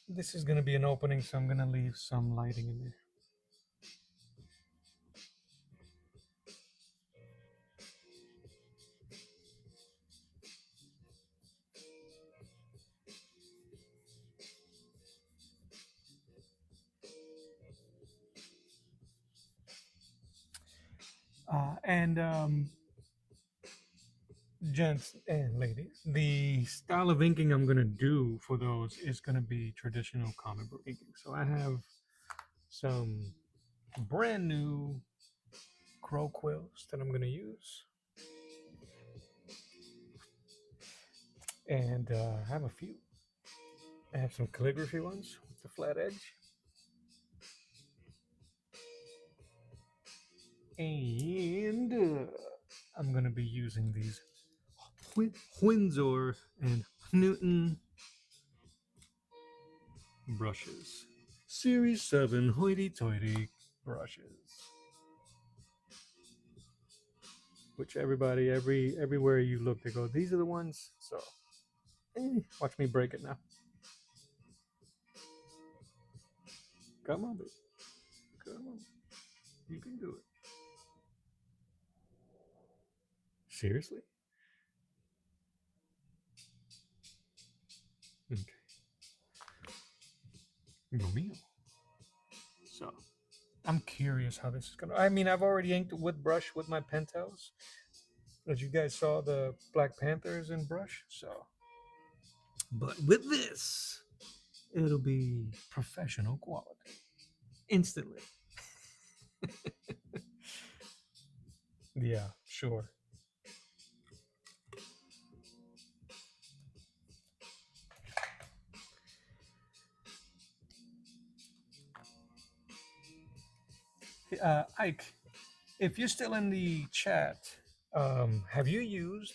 This is going to be an opening, so I'm going to leave some lighting in there. And gents and ladies, the style of inking I'm going to do for those is going to be traditional comic book inking. So I have some brand new crow quills that I'm going to use. And I have a few. I have some calligraphy ones with the flat edge. And I'm going to be using these Windsor and Newton brushes. Series 7 hoity-toity brushes. Which everywhere you look, they go, these are the ones. So, watch me break it now. Come on, baby. Come on. You can do it. Seriously? Okay. Romeo. So, I'm curious how this is gonna. I mean, I've already inked with brush with my Pentos, as you guys saw the Black Panthers in brush. So, but with this, it'll be professional quality instantly. Yeah, sure. Ike, if you're still in the chat, have you used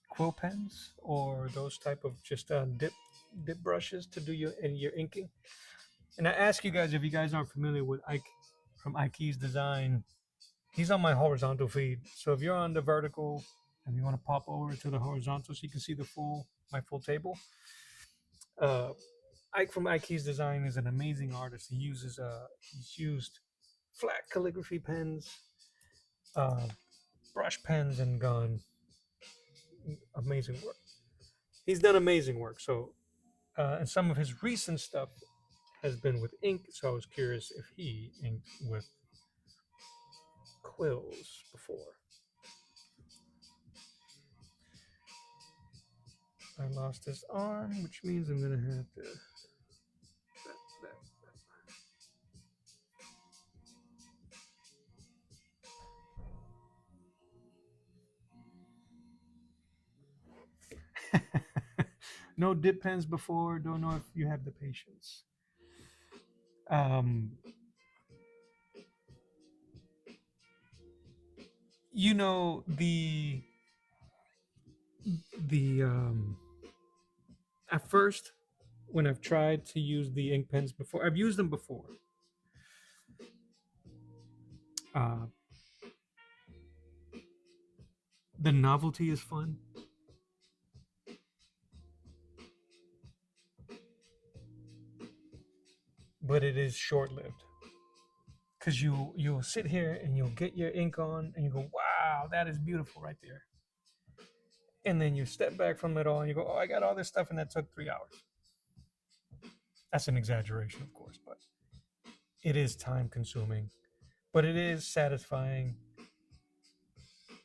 quill pens or those type of just dip brushes to do your inking? And I ask you guys if you guys aren't familiar with Ike from Ike's Design. He's on my horizontal feed, so if you're on the vertical and you want to pop over to the horizontal so you can see the my full table. Uh, Ike from Ike's Design is an amazing artist. He's used flat calligraphy pens, uh, brush pens, and gone amazing work. He's done amazing work. So, and some of his recent stuff has been with ink. So I was curious if he inked with quills before. I lost this arm, which means I'm gonna have to. No dip pens before. Don't know if you have the patience. Um, you know the at first when I've tried to use the ink pens before, I've used them before. Uh, the novelty is fun, but it is short-lived because you'll sit here and you'll get your ink on and you go, wow, that is beautiful right there. And then you step back from it all and you go, oh, I got all this stuff and that took 3 hours. That's an exaggeration, of course, but it is time consuming, but it is satisfying,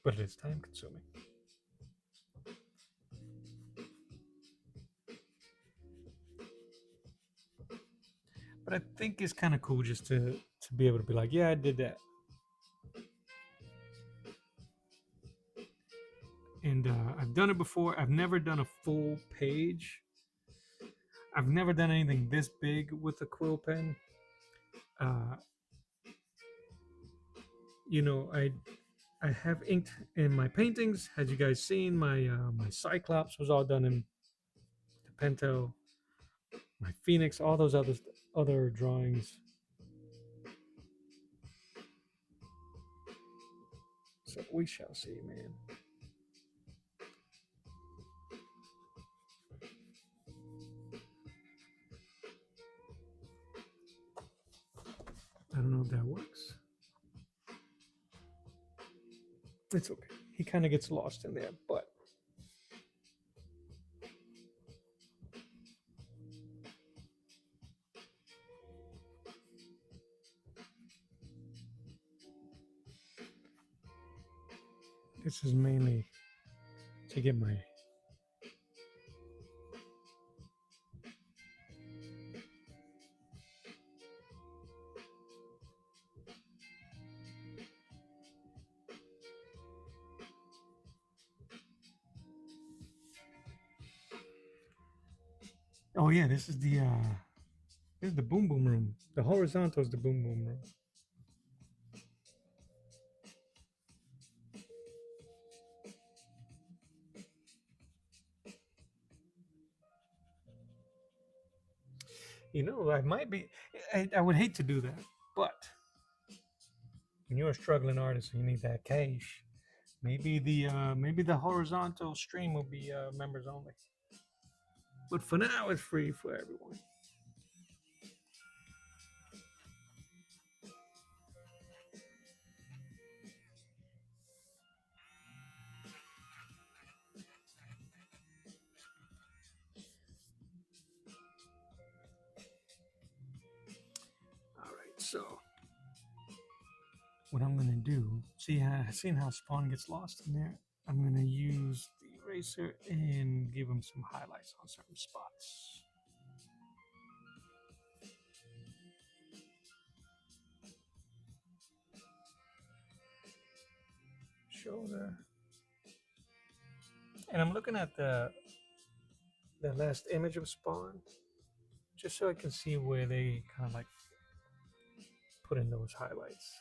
but it is time consuming. But I think it's kind of cool just to be able to be like, yeah, I did that. And I've done it before. I've never done a full page. I've never done anything this big with a quill pen. Uh, I have inked in my paintings. As you guys seen, my Cyclops was all done in the Pentel. My Phoenix, all those other drawings. So we shall see, man. I don't know if that works. It's okay. He kind of gets lost in there, but this is mainly to get my oh yeah, this is the boom boom room. The horizontal is the boom boom room. I might be. I would hate to do that, but when you're a struggling artist and you need that cash, maybe the horizontal stream will be members only. But for now, it's free for everyone. All right, so what I'm gonna do, seeing how Spawn gets lost in there, I'm gonna use the eraser and give him some highlights on certain spots. Shoulder. And I'm looking at the last image of Spawn, just so I can see where they kind of like put in those highlights.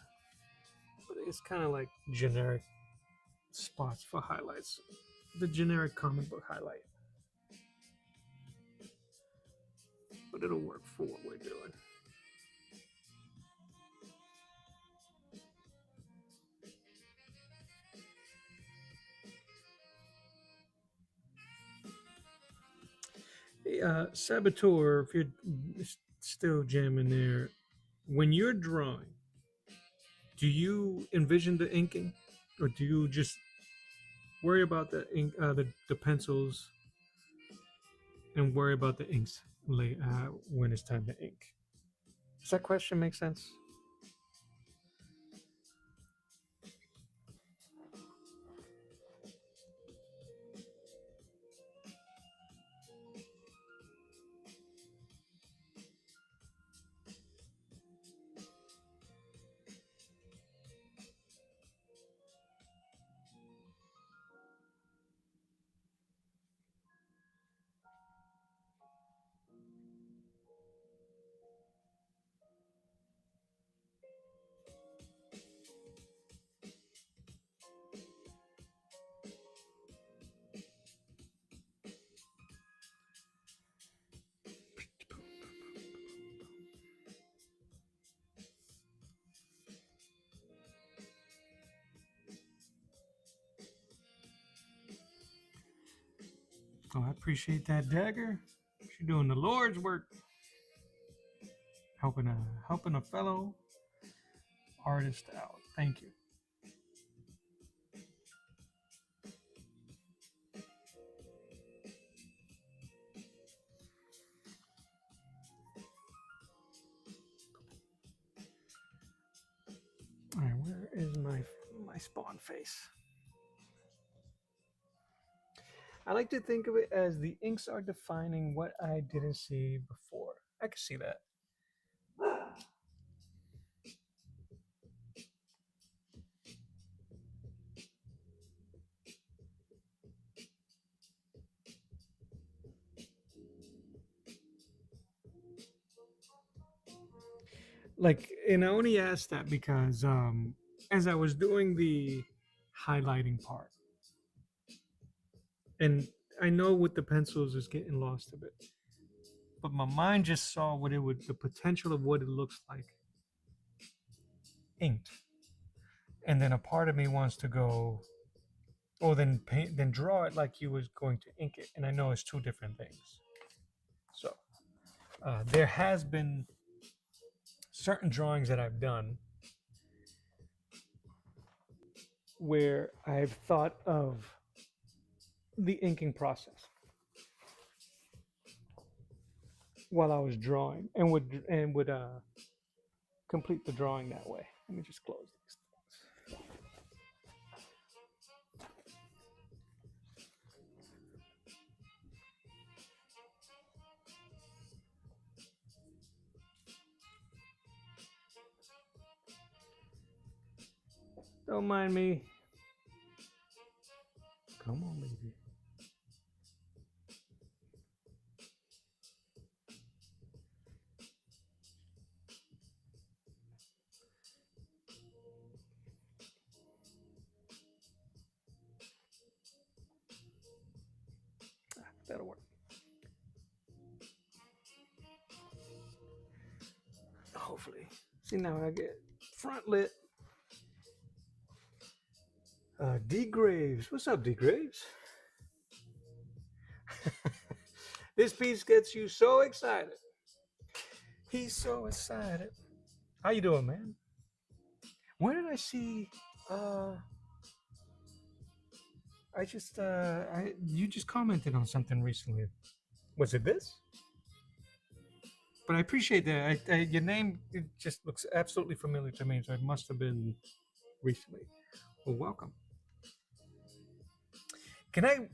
But it's kind of like generic spots for highlights, the generic comic book highlight. But it'll work for what we're doing. Hey, Saboteur, if you're still jamming there, when you're drawing, do you envision the inking, or do you just worry about the ink, the pencils, and worry about the inks when it's time to ink? Does that question make sense? Oh, I appreciate that, Dagger. You're doing the Lord's work. helping a fellow artist out. Thank you. All right, where is my spawn face? I like to think of it as the inks are defining what I didn't see before. I can see that. Like, and I only asked that because as I was doing the highlighting part, and I know with the pencils is getting lost a bit, but my mind just saw what it would, the potential of what it looks like inked, and then a part of me wants to go, oh, then paint, then draw it like you was going to ink it, and I know it's two different things. So there has been certain drawings that I've done where I've thought of the inking process while I was drawing, and would complete the drawing that way. Let me just close these. Don't mind me. Come on, baby. That'll work. Hopefully. See, now I get front lit. D Graves. What's up, D Graves? This piece gets you so excited. He's so excited. How you doing, man? Where did I see? Uh, you just commented on something recently. Was it this? But I appreciate that. Your name, it just looks absolutely familiar to me, so it must have been recently. Well, welcome. Can I?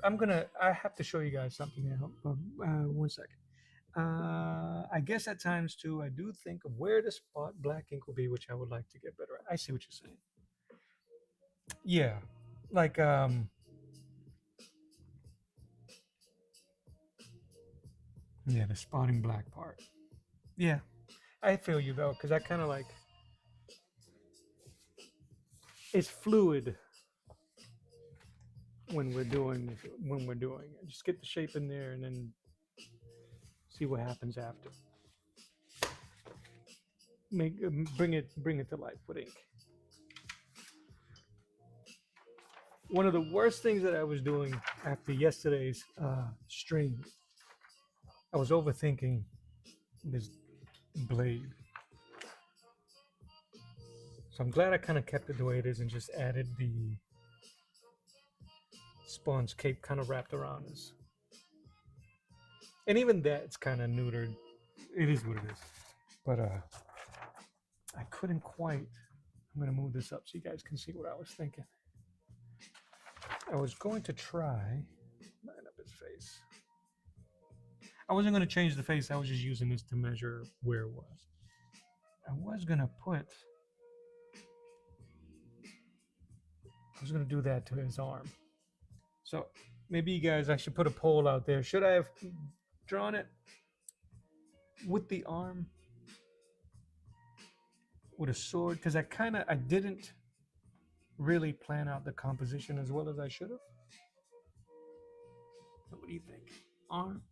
I have to show you guys something now. 1 second. I guess at times too, I do think of where the spot black ink will be, which I would like to get better at. I see what you're saying. Yeah, like yeah, the spotting black part. Yeah, I feel you though, because I kind of like it's fluid when we're doing it. Just get the shape in there and then see what happens after. Make bring it to life with ink. One of the worst things that I was doing after yesterday's stream, I was overthinking this blade. So I'm glad I kind of kept it the way it is and just added the sponge cape kind of wrapped around us. And even that's kind of neutered. It is what it is. But I couldn't quite. I'm gonna move this up so you guys can see what I was thinking. I was going to try line up his face. I wasn't going to change the face. I was just using this to measure where it was. I was going to put. I was going to do that to his arm. So maybe you guys, I should put a poll out there. Should I have drawn it with the arm, with a sword? Because I didn't really plan out the composition as well as I should have. What do you think? Arm.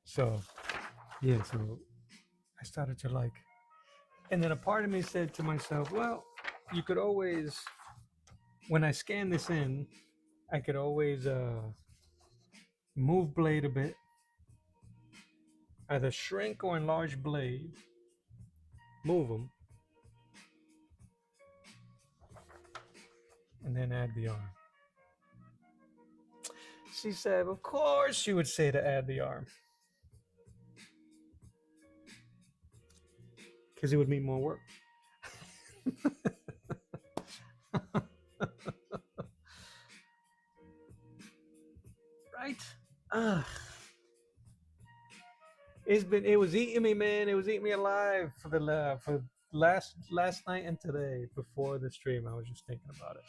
So, yeah, so I started to like, and then a part of me said to myself, well, you could always, when I scan this in, I could always move blade a bit, either shrink or enlarge blade, move them, and then add the arm. She said, of course you would say to add the arm. Because it would mean more work. Right? Ugh. It was eating me, man. It was eating me alive for last night and today before the stream. I was just thinking about it.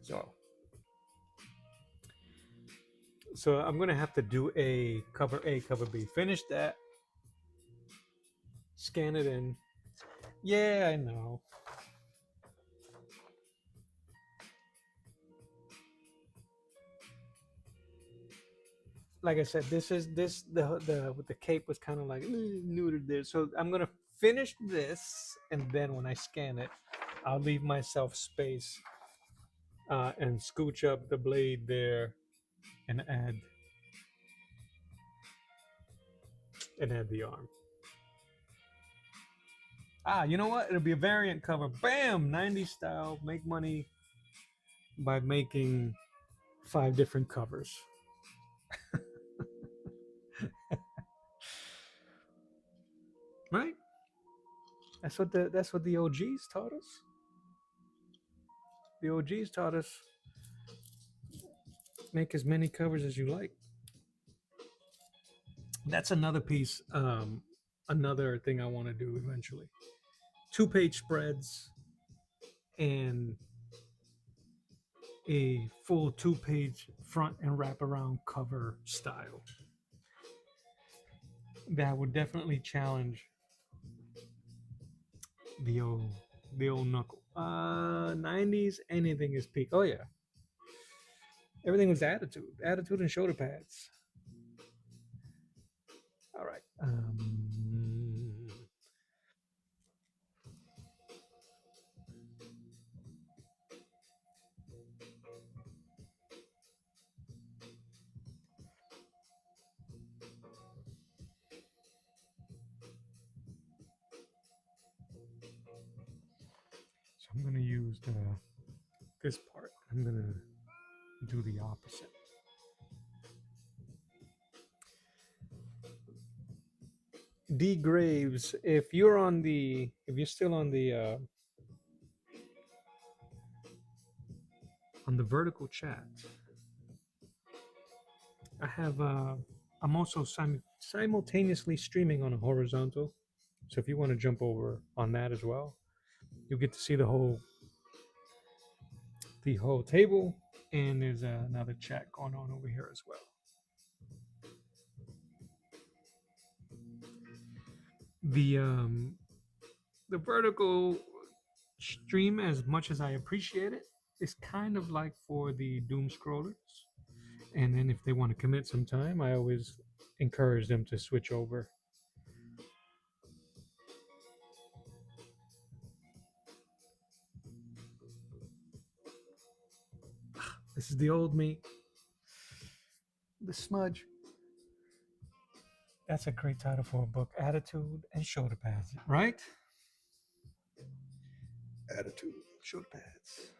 so so I'm gonna have to do A, cover B. Finish that, scan it in. Yeah, I know. Like I said, the with the cape was kind of like neutered there. So I'm gonna finish this, and then when I scan it, I'll leave myself space and scooch up the blade there and add the arm. Ah, you know what? It'll be a variant cover. Bam! 90s style. Make money by making 5 different covers. Right? That's what the OGs taught us. The OGs taught us make as many covers as you like. That's another piece. Another thing I want to do eventually. 2-page spreads and a full 2-page front and wraparound cover style. That would definitely challenge the old the old knuckle. 90s, anything is peak. Oh yeah, everything was attitude and shoulder pads. All right. So I'm gonna use this part. I'm gonna do the opposite. D Graves, if you're still on the vertical chat, I have I'm also simultaneously streaming on a horizontal. So if you want to jump over on that as well, you'll get to see the whole table, and there's another chat going on over here as well. The vertical stream, as much as I appreciate it, is kind of like for the doom scrollers. And then if they want to commit some time, I always encourage them to switch over. This is the old me, the smudge. That's a great title for a book. Attitude and shoulder pads, right? Attitude, shoulder pads.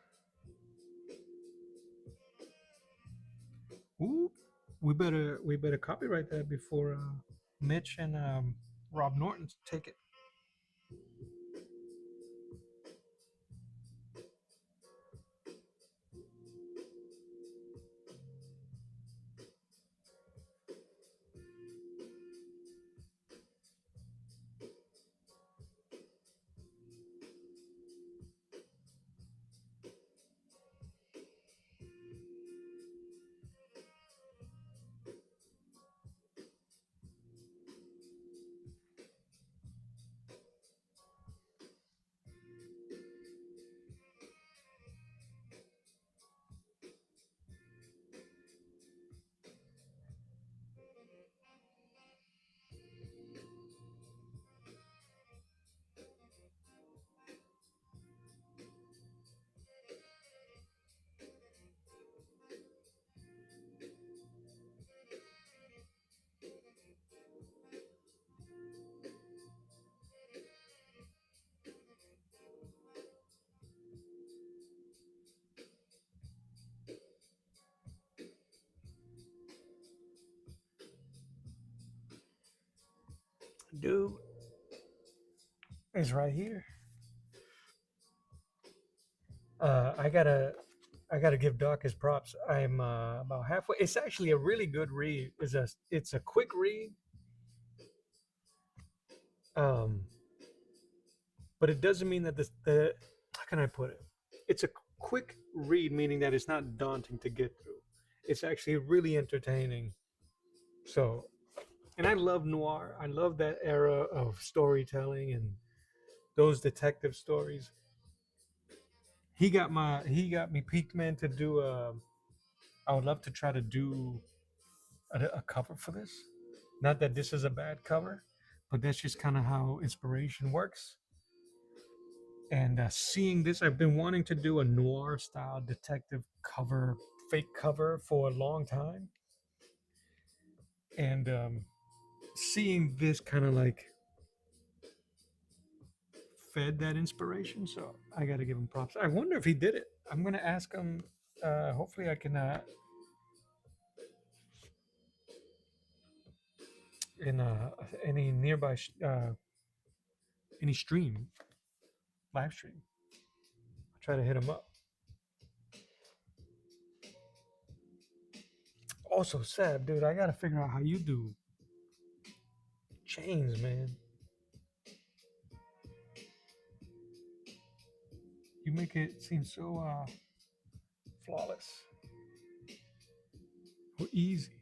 Ooh, we better copyright that before Mitch and Rob Norton take it. Dude, it's right here. I gotta give Doc his props. I'm about halfway. It's actually a really good read. It's a quick read, um, but it doesn't mean that the how can I put it? It's a quick read, meaning that it's not daunting to get through. It's actually really entertaining. So, and I love noir. I love that era of storytelling and those detective stories. He got me peaked, man, to do. I would love to try to do a cover for this. Not that this is a bad cover, but that's just kind of how inspiration works. And seeing this, I've been wanting to do a noir style detective cover, fake cover for a long time. And seeing this kind of like fed that inspiration. So I got to give him props. I wonder if he did it. I'm going to ask him. Hopefully, I can in any nearby any stream, live stream. I'll try to hit him up. Also, Seb, dude, I gotta figure out how you do chains, man. You make it seem so flawless or easy.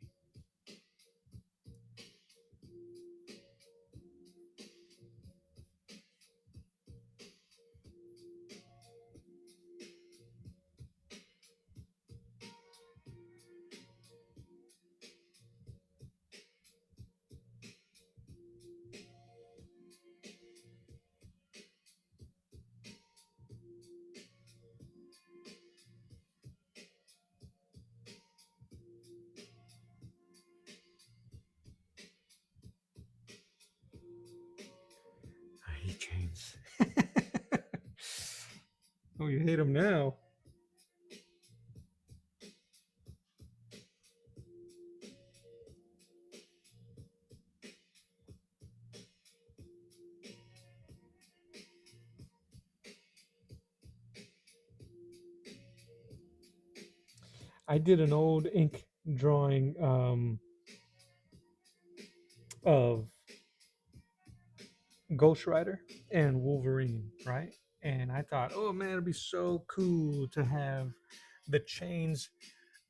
I hate chains. Oh, you hate them now. I did an old ink drawing of Ghost Rider and Wolverine, right? And I thought, oh man, it'd be so cool to have the chains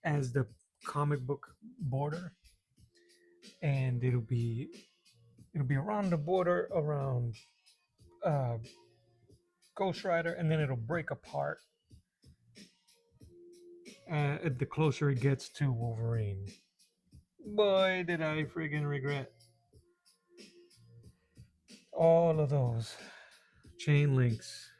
as the comic book border, and it'll be around the border around uh, Ghost Rider, and then it'll break apart the closer it gets to Wolverine. Boy, did I friggin' regret all of those chain links.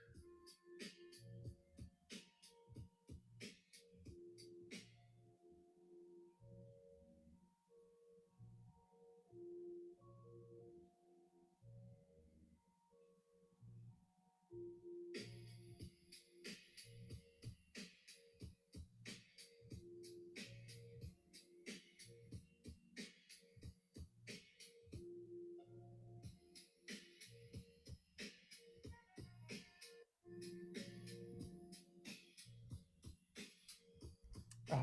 Uh,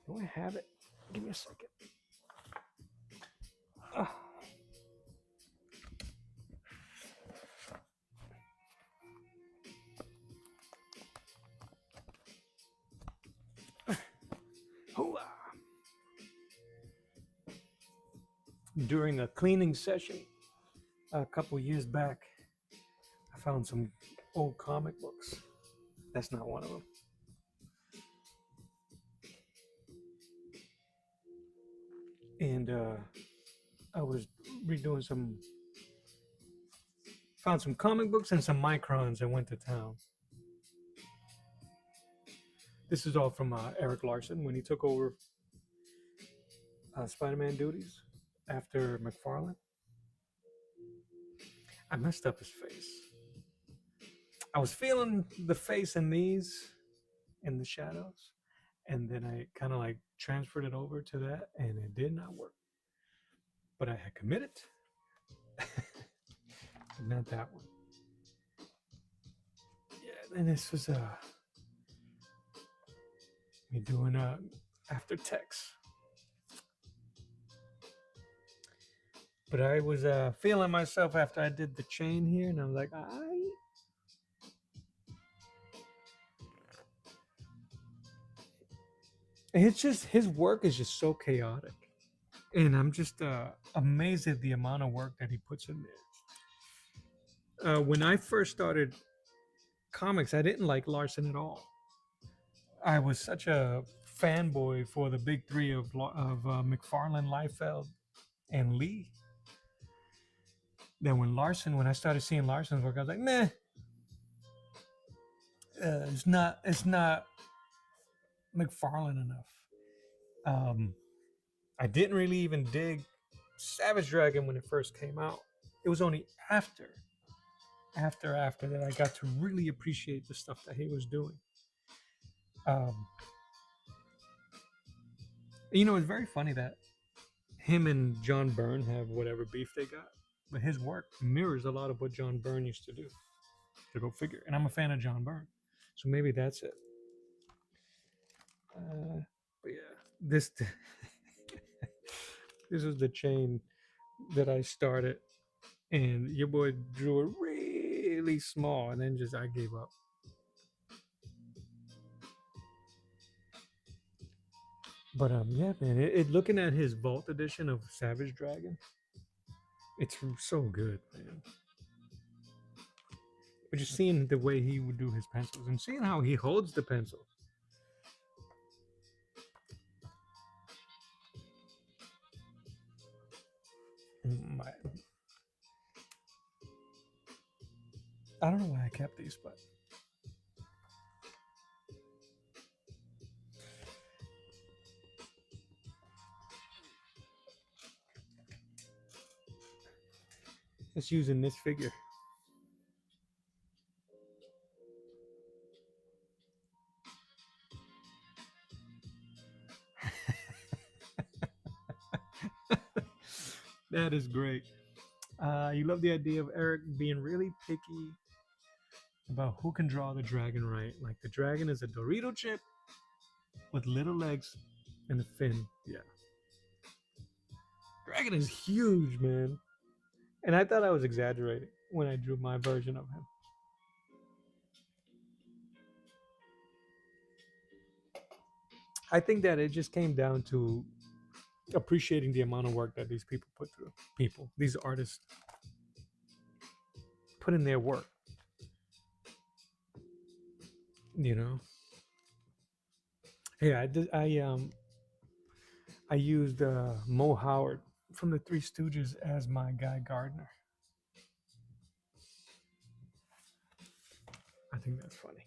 do I have it? Give me a second. Uh, During a cleaning session a couple years back, I found some old comic books. That's not one of them. And I was redoing found some comic books and some microns and went to town. This is all from Eric Larson when he took over Spider-Man duties after McFarlane. I messed up his face. I was feeling the face in these in the shadows, and then I kind of like transferred it over to that, and it did not work. but I had committed. But not that one. Yeah, and this was me doing after text. But I was feeling myself after I did the chain here, and I was like, I. It's just his work is just so chaotic, and I'm just amazed at the amount of work that he puts in there. When I first started comics, I didn't like Larson at all. I was such a fanboy for the big three of McFarlane, Liefeld, and Lee. Then when I started seeing Larson's work, I was like, meh, it's not McFarlane enough. Um, I didn't really even dig Savage Dragon when it first came out. It was only after that I got to really appreciate the stuff that he was doing. Um, it's very funny that him and John Byrne have whatever beef they got, but his work mirrors a lot of what John Byrne used to do. To go figure. And I'm a fan of John Byrne, so maybe that's it. But yeah, this this was the chain that I started, and your boy drew it really small, and then just I gave up. But yeah, man, looking at his Vault edition of Savage Dragon, it's so good, man. But just seeing the way he would do his pencils and seeing how he holds the pencil. My, I don't know why I kept these, but just using this figure. That is great. You love the idea of Eric being really picky about who can draw the dragon right. Like the dragon is a Dorito chip with little legs and a fin. Yeah. Dragon is huge, man. And I thought I was exaggerating when I drew my version of him. I think that it just came down to appreciating the amount of work that these people put through. These artists put in their work. You know. Hey, I used Mo Howard from the Three Stooges as my Guy Gardner. I think that's funny.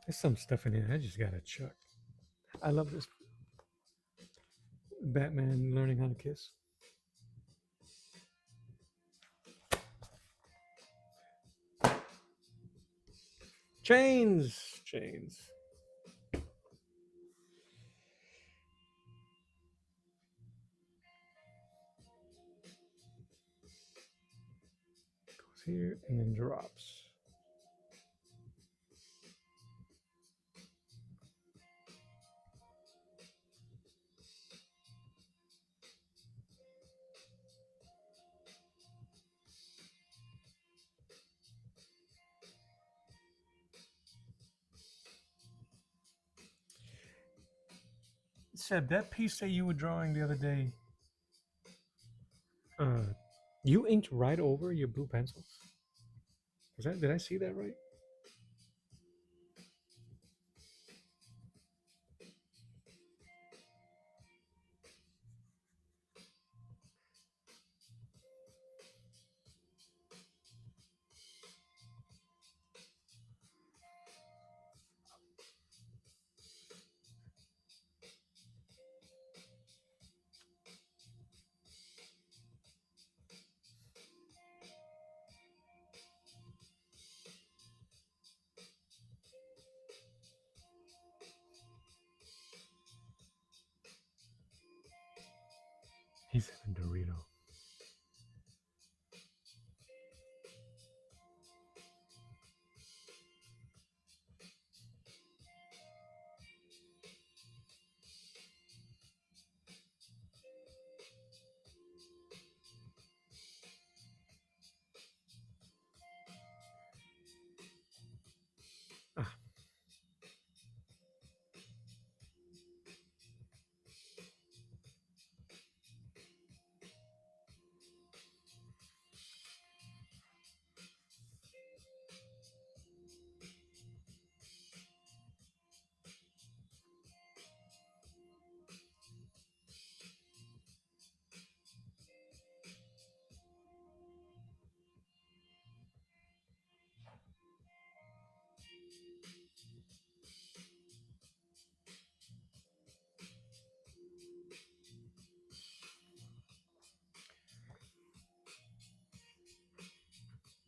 There's some stuff in here I just gotta chuck. I love this Batman learning how to kiss. Chains. Goes here and then drops. Seb, that piece that you were drawing the other day, uh, you inked right over your blue pencils. Did I see that right? He said a Dorito. Ah,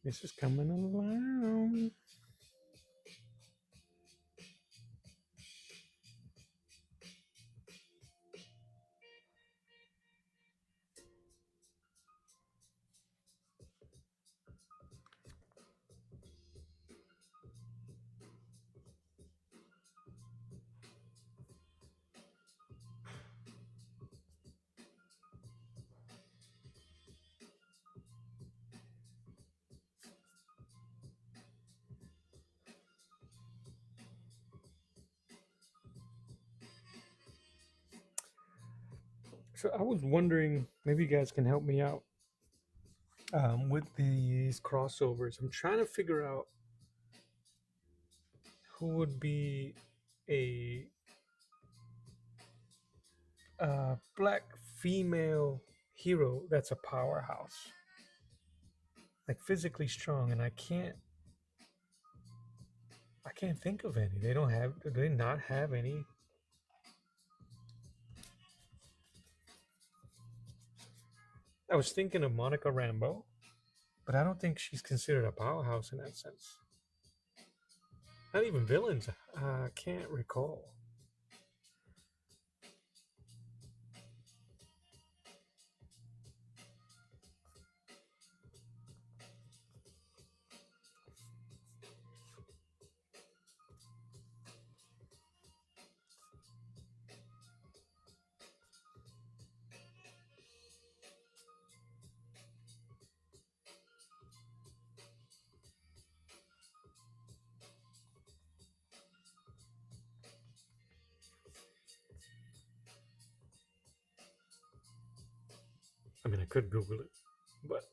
this is coming along. So I was wondering, maybe you guys can help me out with these crossovers. I'm trying to figure out who would be a black female hero that's a powerhouse, like physically strong, and I can't think of any. They don't have. Do they not have any? I was thinking of Monica Rambeau, but I don't think she's considered a powerhouse in that sense. Not even villains. I can't recall. I mean, I could Google it, but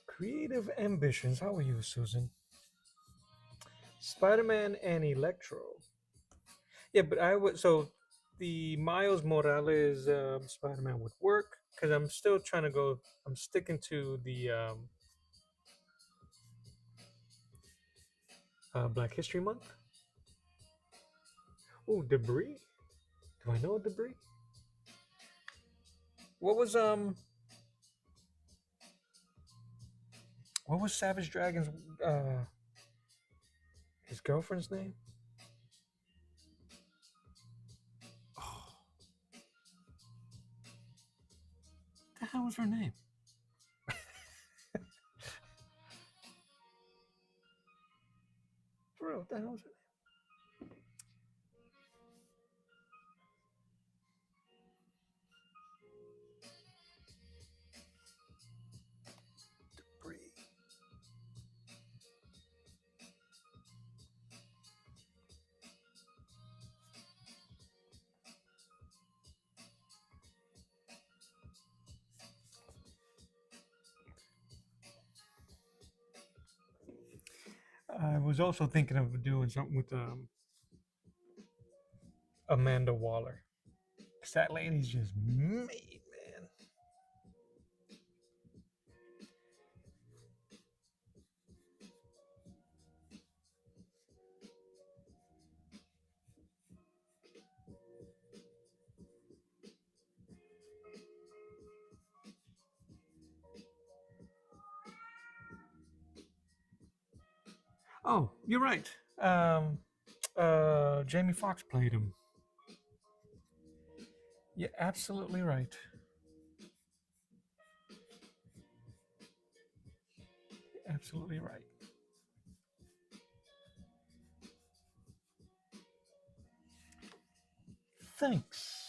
creative ambitions. How are you, Susan? Spider-Man and Electro. Yeah, but I would so the Miles Morales Spider-Man would work because I'm still trying to go. I'm sticking to the Black History Month. Oh, Debris. Do I know Debris? What was what was Savage Dragon's uh his girlfriend's name? Oh, what the hell was her name? For real, what the hell was her name? Debris. I was also thinking of doing something with Amanda Waller. 'Cause that lady's just made, man. Oh, you're right. Jamie Foxx played him. You're absolutely right. Absolutely right. Thanks.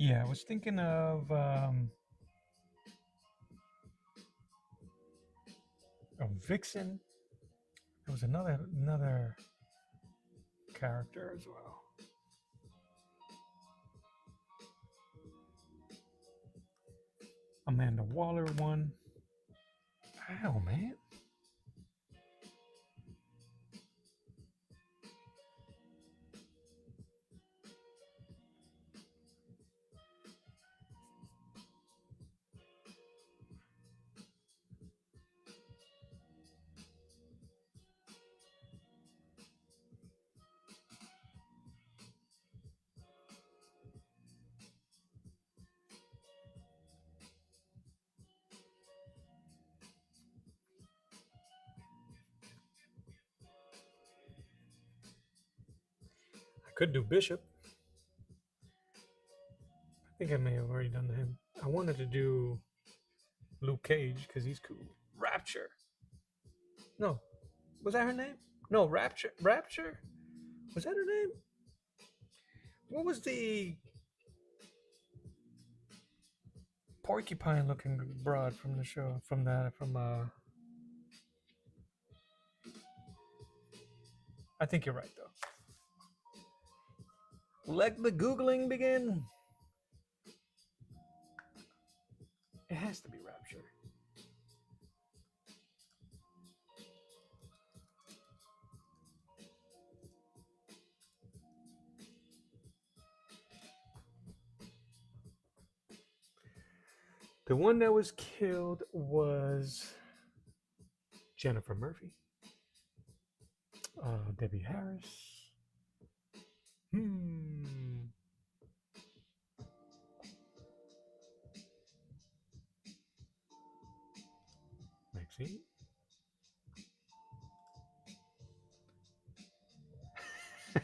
Yeah, I was thinking of Vixen. There was another character as well. Amanda Waller one. Wow, man. I could do Bishop. I think I may have already done him. I wanted to do Luke Cage because he's cool. Rapture. No, was that her name? No, Rapture. Rapture. Was that her name? What was the porcupine-looking broad from the show? I think you're right though. Let the googling begin. It has to be Rapture. The one that was killed was Jennifer Murphy. Debbie Harris. Hmm. Maxine. I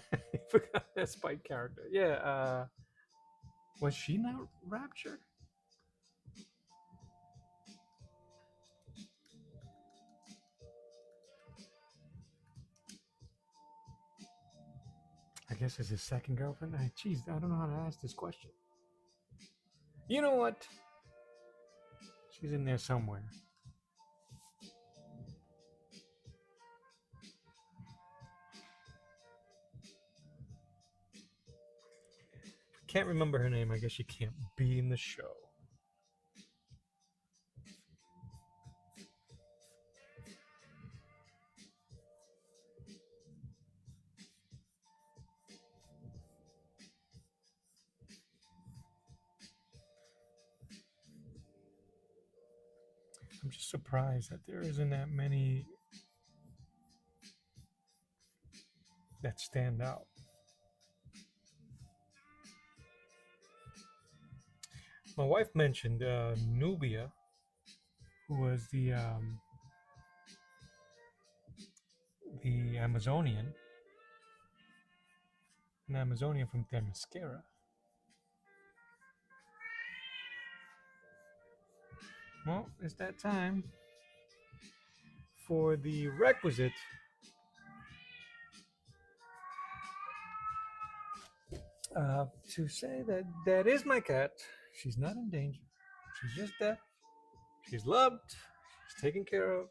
forgot that Spike character. Yeah. Was she not Rapture? I guess it's his second girlfriend. Jeez, I don't know how to ask this question. You know what? She's in there somewhere. Can't remember her name. I guess she can't be in the show. I'm just surprised that there isn't that many that stand out. My wife mentioned Nubia, who was the Amazonian, an Amazonian from Themyscira. Well, it's that time for the requisite to say that that is my cat. She's not in danger. She's just deaf. She's loved. She's taken care of.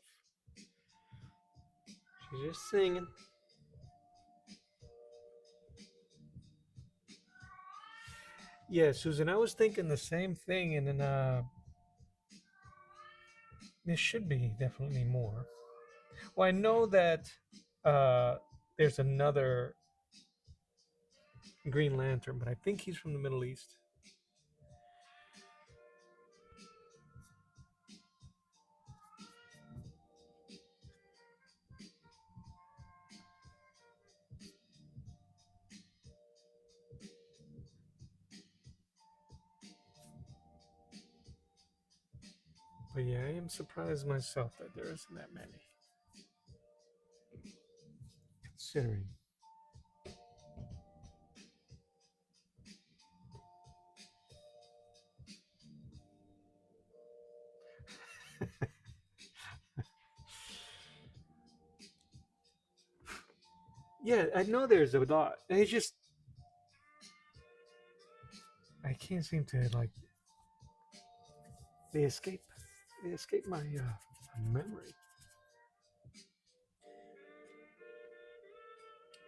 She's just singing. Yeah, Susan, I was thinking the same thing, and then there should be definitely more. Well, I know that uh, there's another Green Lantern, but I think he's from the Middle East. But yeah, I am surprised myself that there isn't that many. Considering. Yeah, I know there's a lot. It's just I can't seem to like they escape. They escape my memory.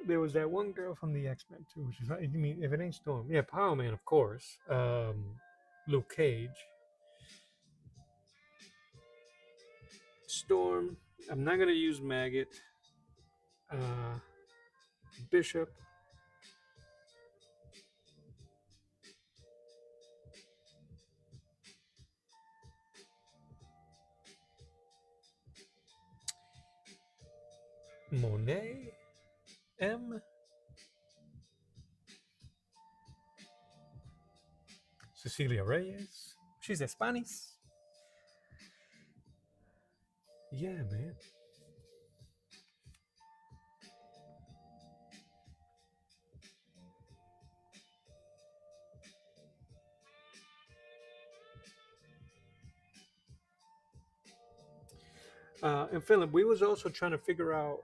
There was that one girl from the X Men too, which is I mean, if it ain't Storm, yeah, Power Man, of course. Luke Cage, Storm. I'm not gonna use Maggot. Uh, Bishop. Monet. M. Cecilia Reyes. She's Spanish. Yeah, man. And Philip, we was also trying to figure out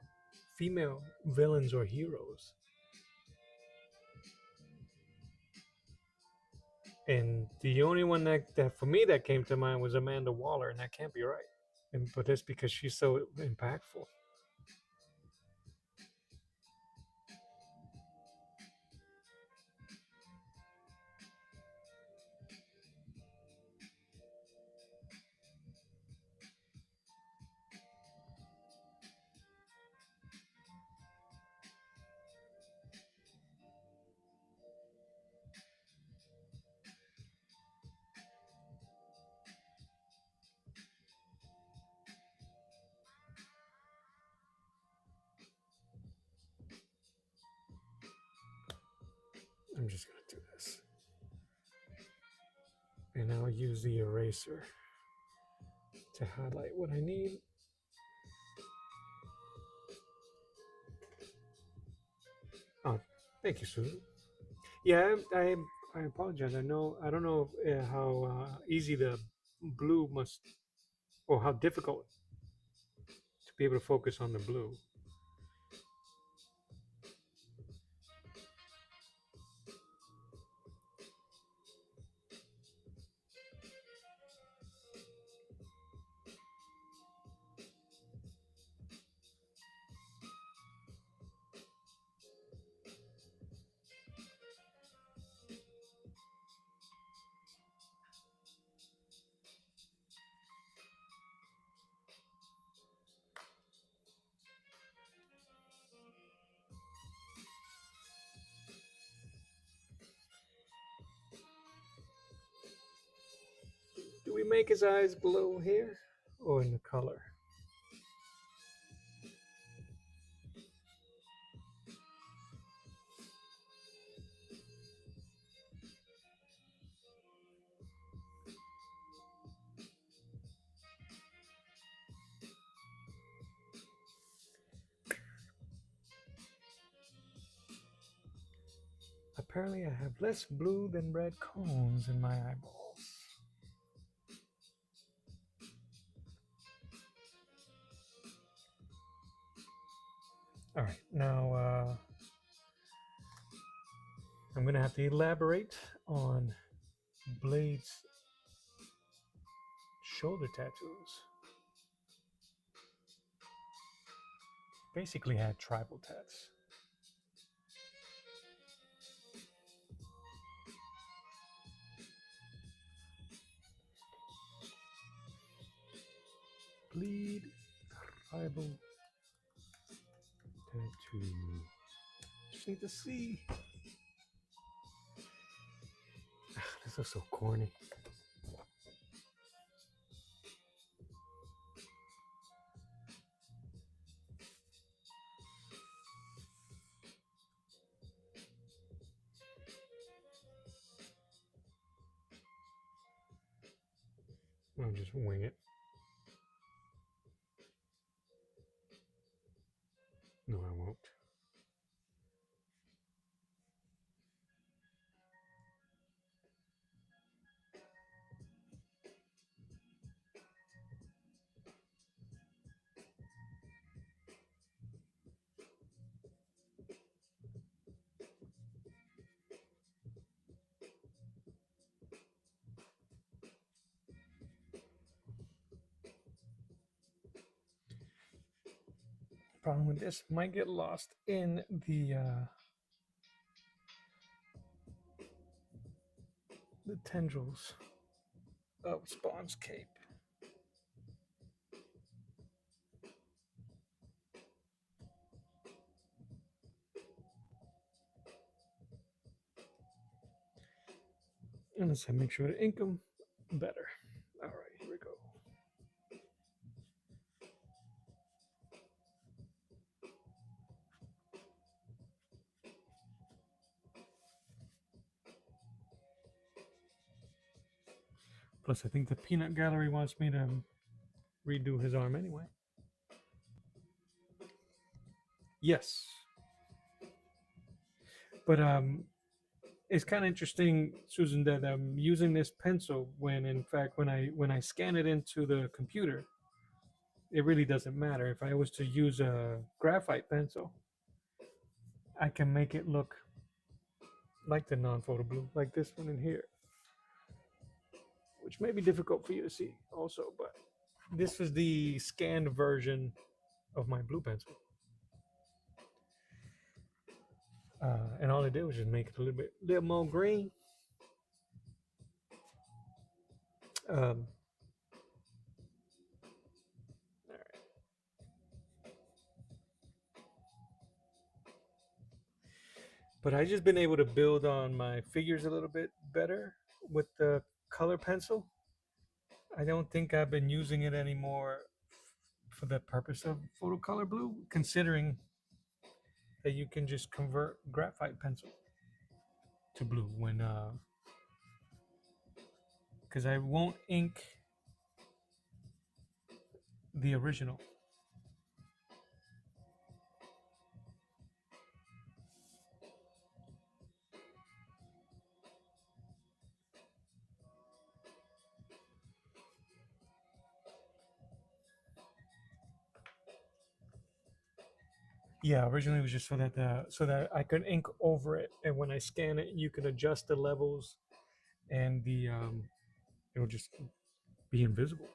female villains or heroes, and the only one that for me that came to mind was Amanda Waller, and that can't be right. But that's because she's so impactful. I'm just gonna do this, and I'll use the eraser to highlight what I need. Oh, thank you, Susan. Yeah, I apologize. I don't know how easy the blue must, or how difficult to be able to focus on the blue. Do we make his eyes blue here, or in the color? Apparently, I have less blue than red cones in my eyeballs. All right, now I'm gonna have to elaborate on Blade's shoulder tattoos. Basically, had tribal tats. Bleed tribal Just need to see. This is so corny. I'll just wing it. No, I won't. Problem with this might get lost in the tendrils of Spawn's cape. And let's make sure to ink them better. All right, here we go. Plus, I think the Peanut Gallery wants me to redo his arm anyway. Yes, but it's kind of interesting, Susan, that I'm using this pencil when, in fact, when I scan it into the computer, it really doesn't matter. If I was to use a graphite pencil, I can make it look like the non-photo blue, like this one in here, which may be difficult for you to see also, but this is the scanned version of my blue pencil. And all I did was just make it a little more green. Um, all right. But I just been able to build on my figures a little bit better with the color pencil. I don't think I've been using it anymore for the purpose of photo color blue, considering that you can just convert graphite pencil to blue when because I won't ink the original. Yeah, originally it was just so that I could ink over it, and when I scan it, you can adjust the levels, and the it'll just be invisible.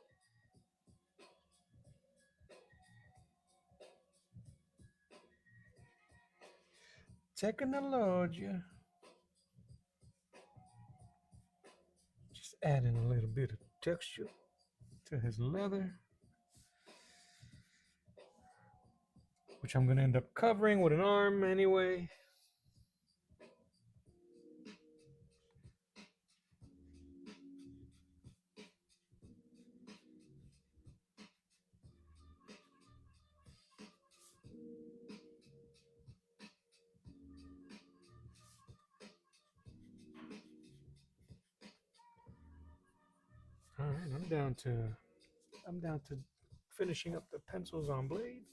Technology. Just adding a little bit of texture to his leather, which I'm going to end up covering with an arm anyway. All right, I'm down to finishing up the pencils on blade.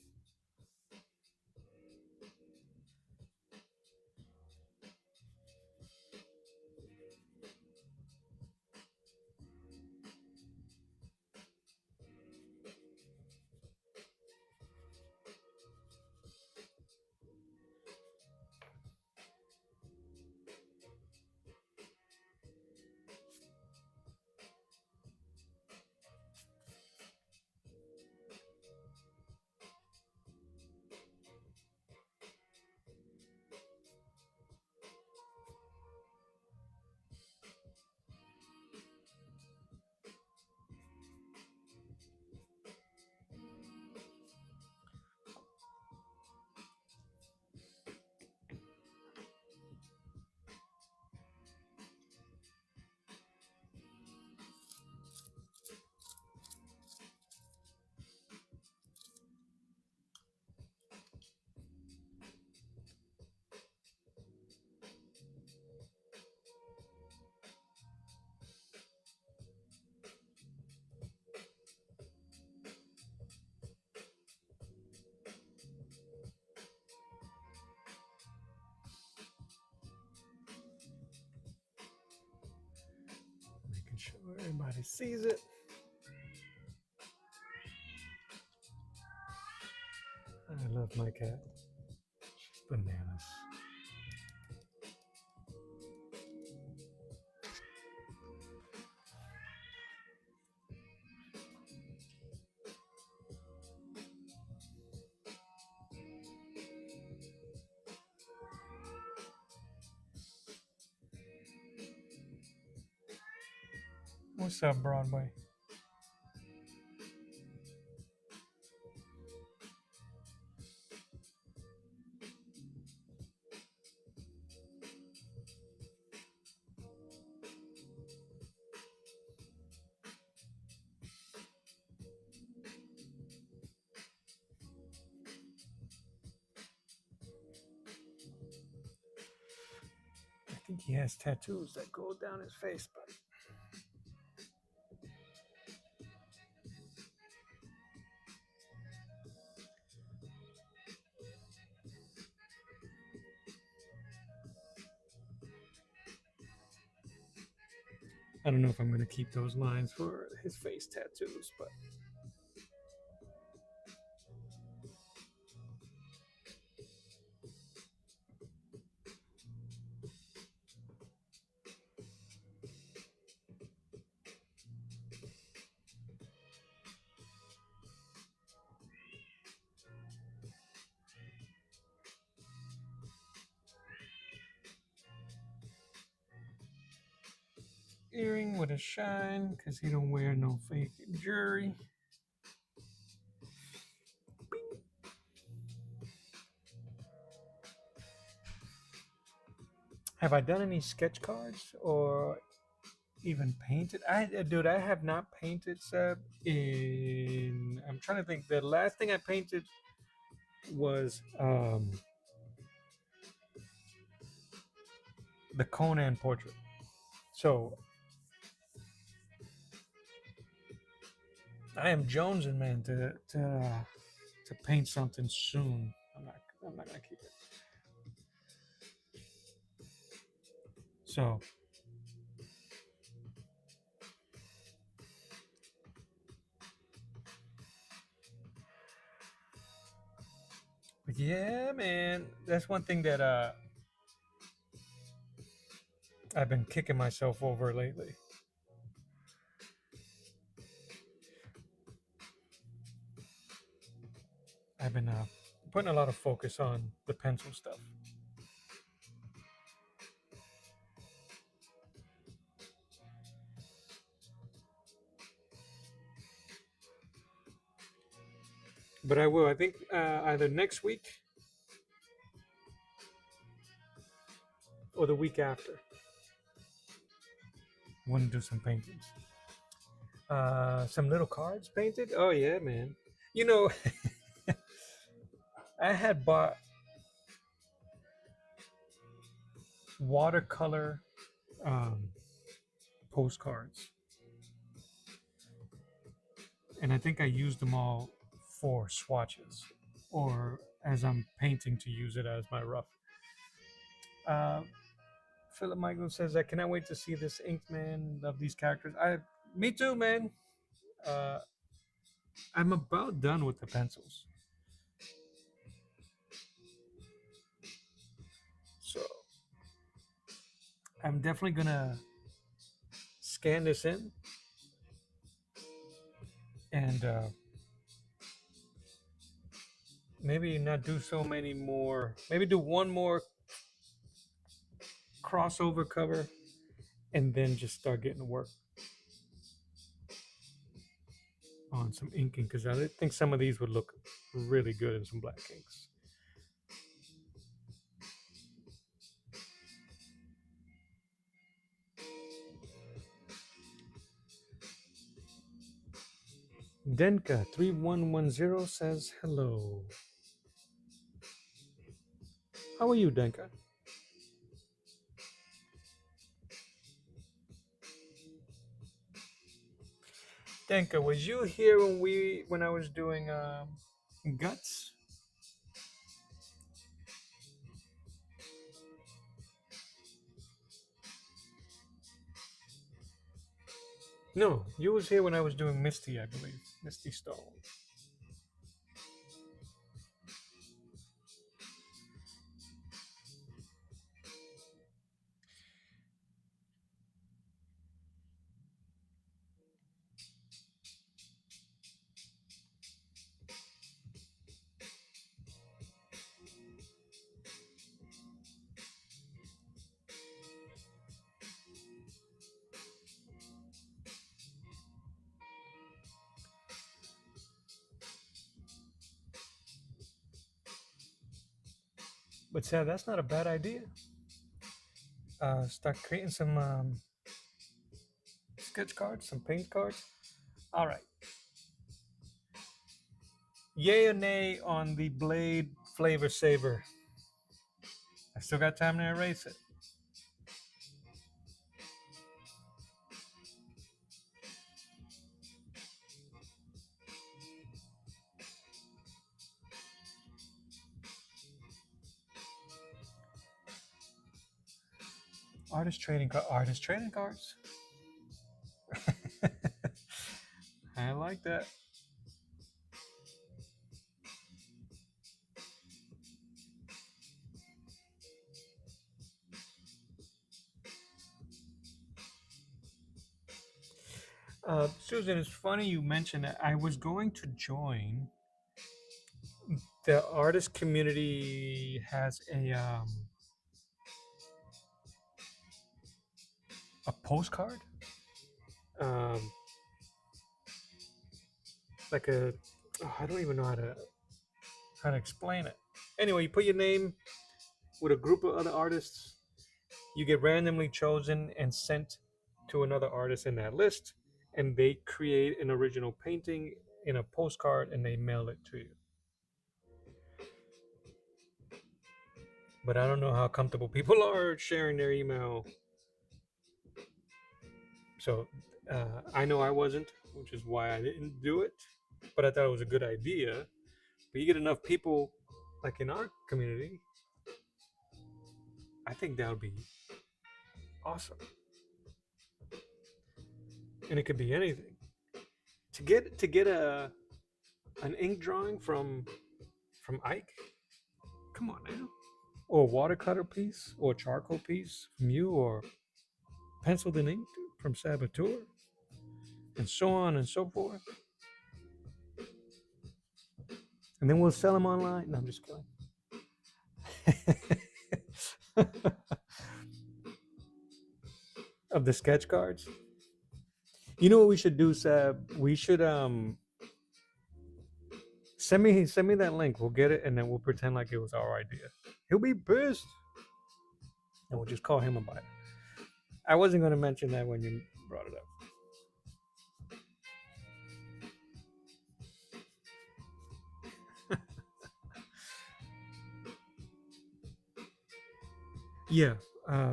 Everybody sees it. I love my cat. She's bananas. What's up, Broadway? I think he has tattoos that go down his face, but I don't know if I'm gonna keep those lines for his face tattoos. But earring with a shine, cause he don't wear no fake jewelry. Have I done any sketch cards or even painted? Dude, I have not painted, Seb. I'm trying to think. The last thing I painted was the Conan portrait. So I am jonesing, man, to paint something soon. I'm not gonna keep it. So, but yeah, man, that's one thing that I've been kicking myself over lately. I've been putting a lot of focus on the pencil stuff. But I will. I think either next week or the week after. I want to do some paintings. Some little cards painted. Oh yeah, man. You know, I had bought watercolor um, postcards, and I think I used them all for swatches, or as I'm painting to use it as my rough. Uh, Philip Michael says, "I cannot wait to see this inked man. Love these characters." Me too, man. Uh, I'm about done with the pencils, so I'm definitely gonna scan this in and maybe not do so many more. Maybe do one more crossover cover, and then just start getting to work on some inking because I think some of these would look really good in some black inks. Denka3110 says hello. How are you, Denka? Denka, was you here when I was doing guts? No, you was here when I was doing Misty, I believe. Misty Stone. But Sad, that's not a bad idea. Start creating some sketch cards, some paint cards. All right. Yay or nay on the Blade Flavor Saver? I still got time to erase it. Artist trading cards. I like that. Susan, it's funny you mentioned that. I was going to join. The artist community has a postcard, um, like a oh, I don't even know how to explain it. Anyway, you put your name with a group of other artists. You get randomly chosen and sent to another artist in that list, and they create an original painting in a postcard and they mail it to you. But I don't know how comfortable people are sharing their email. So I know I wasn't, which is why I didn't do it. But I thought it was a good idea. But you get enough people, like in our community, I think that would be awesome. And it could be anything. To get a an ink drawing from Ike. Come on now. Or a watercolor piece, or a charcoal piece from you, or penciled and inked from Saboteur, and so on and so forth. And then we'll sell them online. No, I'm just kidding. Of the sketch cards. You know what we should do, Sab? We should send me that link. We'll get it and then we'll pretend like it was our idea. He'll be pissed. And we'll just call him a buyer. I wasn't gonna mention that when you brought it up. Yeah,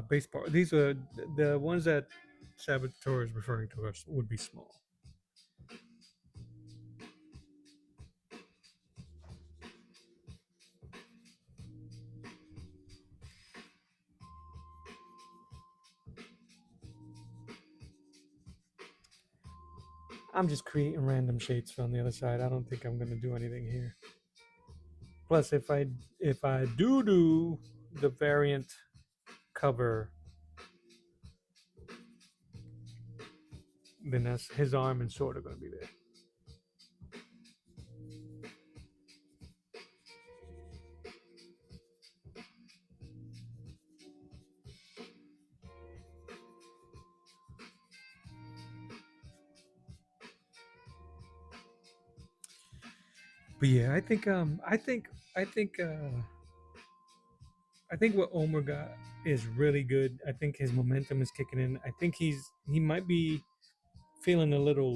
baseball. These are the ones that Saboteur is referring to us would be small. I'm just creating random shapes on the other side. I don't think I'm gonna do anything here. Plus, if I do the variant cover, then that's his arm and sword are gonna be there. But yeah, I think what Omer got is really good. I think his momentum is kicking in. I think he might be feeling a little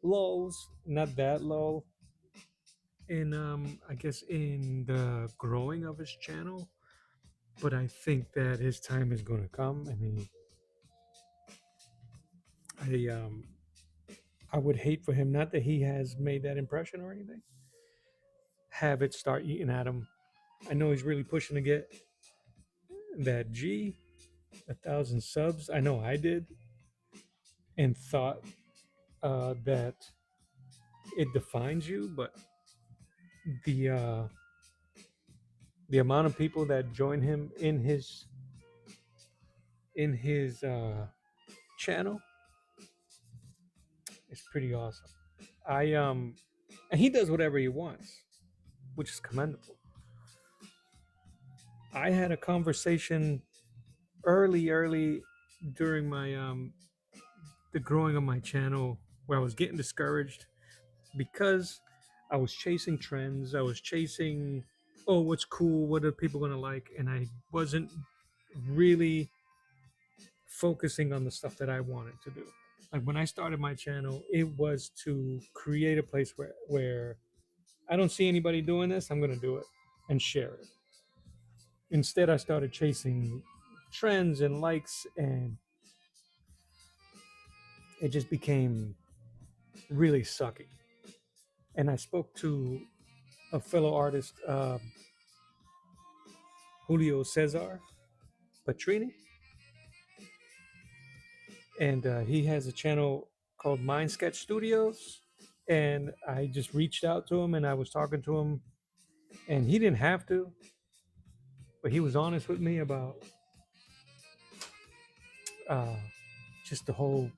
lulls, not that low in I guess in the growing of his channel. But I think that his time is gonna come and I I would hate for him, not that he has made that impression or anything, have it start eating at him. I know he's really pushing to get that G, 1,000 subs. I know I did. and thought that it defines you, but the uh, the amount of people that join him in his channel is pretty awesome. And he does whatever he wants, which is commendable. I had a conversation early during my the growing of my channel where I was getting discouraged because I was chasing trends. I was chasing, oh, what's cool? What are people gonna like? And I wasn't really focusing on the stuff that I wanted to do. Like when I started my channel, it was to create a place where I don't see anybody doing this. I'm gonna do it and share it. Instead, I started chasing trends and likes, and it just became really sucky. And I spoke to a fellow artist, Julio Cesar Petrini, and he has a channel called Mind Sketch Studios. And I just reached out to him, and I was talking to him, and he didn't have to, but he was honest with me about uh, just the whole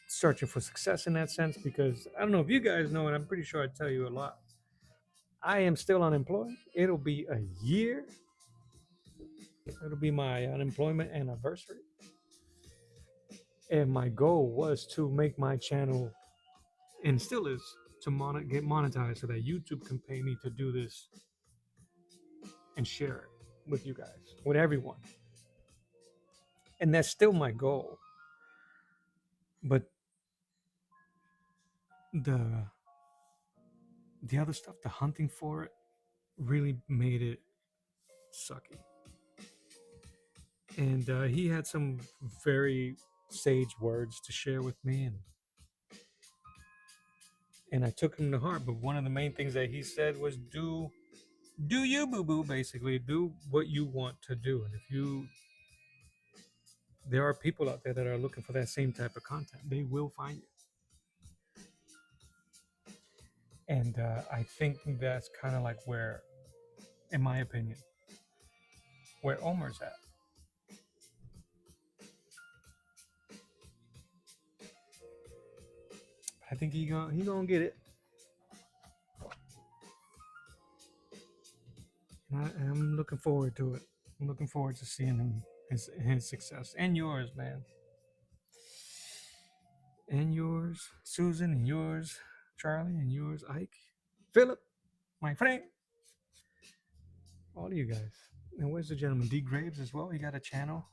searching for success in that sense. Because I don't know if you guys know, and I'm pretty sure I tell you a lot. I am still unemployed. It'll be a year. It'll be my unemployment anniversary. And my goal was to make my channel, and still is, to get monetized so that YouTube can pay me to do this and share it with you guys, with everyone. And that's still my goal. But the the other stuff, the hunting for it, really made it sucky. And he had some very sage words to share with me, and I took him to heart. But one of the main things that he said was, do you, boo boo. Basically, do what you want to do. And if you there are people out there that are looking for that same type of content, they will find you. And I think that's kind of like where, in my opinion, where Omer's at. I think he gonna get it. And I'm looking forward to it. I'm looking forward to seeing him, his success, and yours, man, and yours, Susan, and yours, Charlie, and yours, Ike, Philip, my friend, all of you guys. And where's the gentleman? D Graves as well. He got a channel.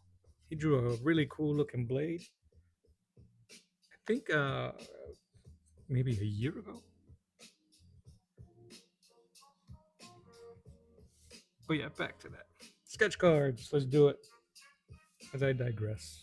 He drew a really cool looking blade. I think maybe a year ago. But yeah, back to that. Sketch cards. Let's do it. As I digress.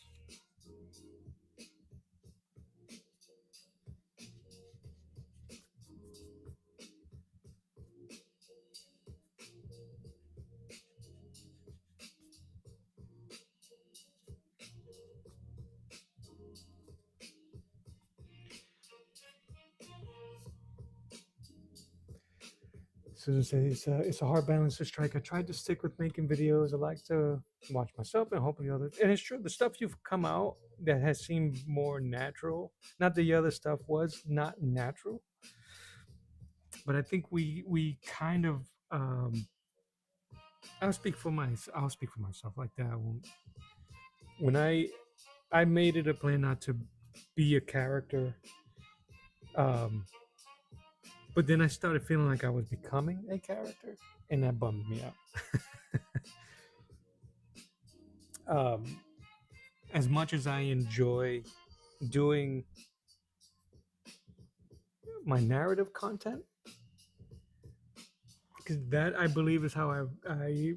Susan says it's a hard balance to strike. I tried to stick with making videos. I like to watch myself and hopefully others. And it's true. The stuff you've come out that has seemed more natural. Not the other stuff was not natural, but I think we kind of I'll speak for myself like that. When I made it a plan not to be a character, um, but then I started feeling like I was becoming a character, and that bummed me out. As much as I enjoy doing my narrative content, because that I believe is how I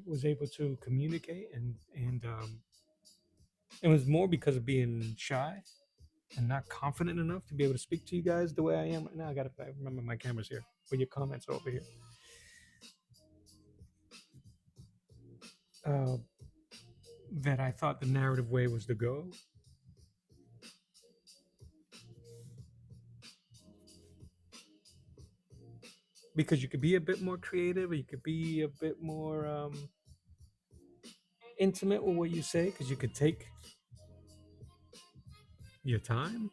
was able to communicate, and it was more because of being shy and not confident enough to be able to speak to you guys the way I am right now. I remember my camera's here, but your comments are over here. Uh, that I thought the narrative way was to go, because you could be a bit more creative, or you could be a bit more intimate with what you say, because you could take your time.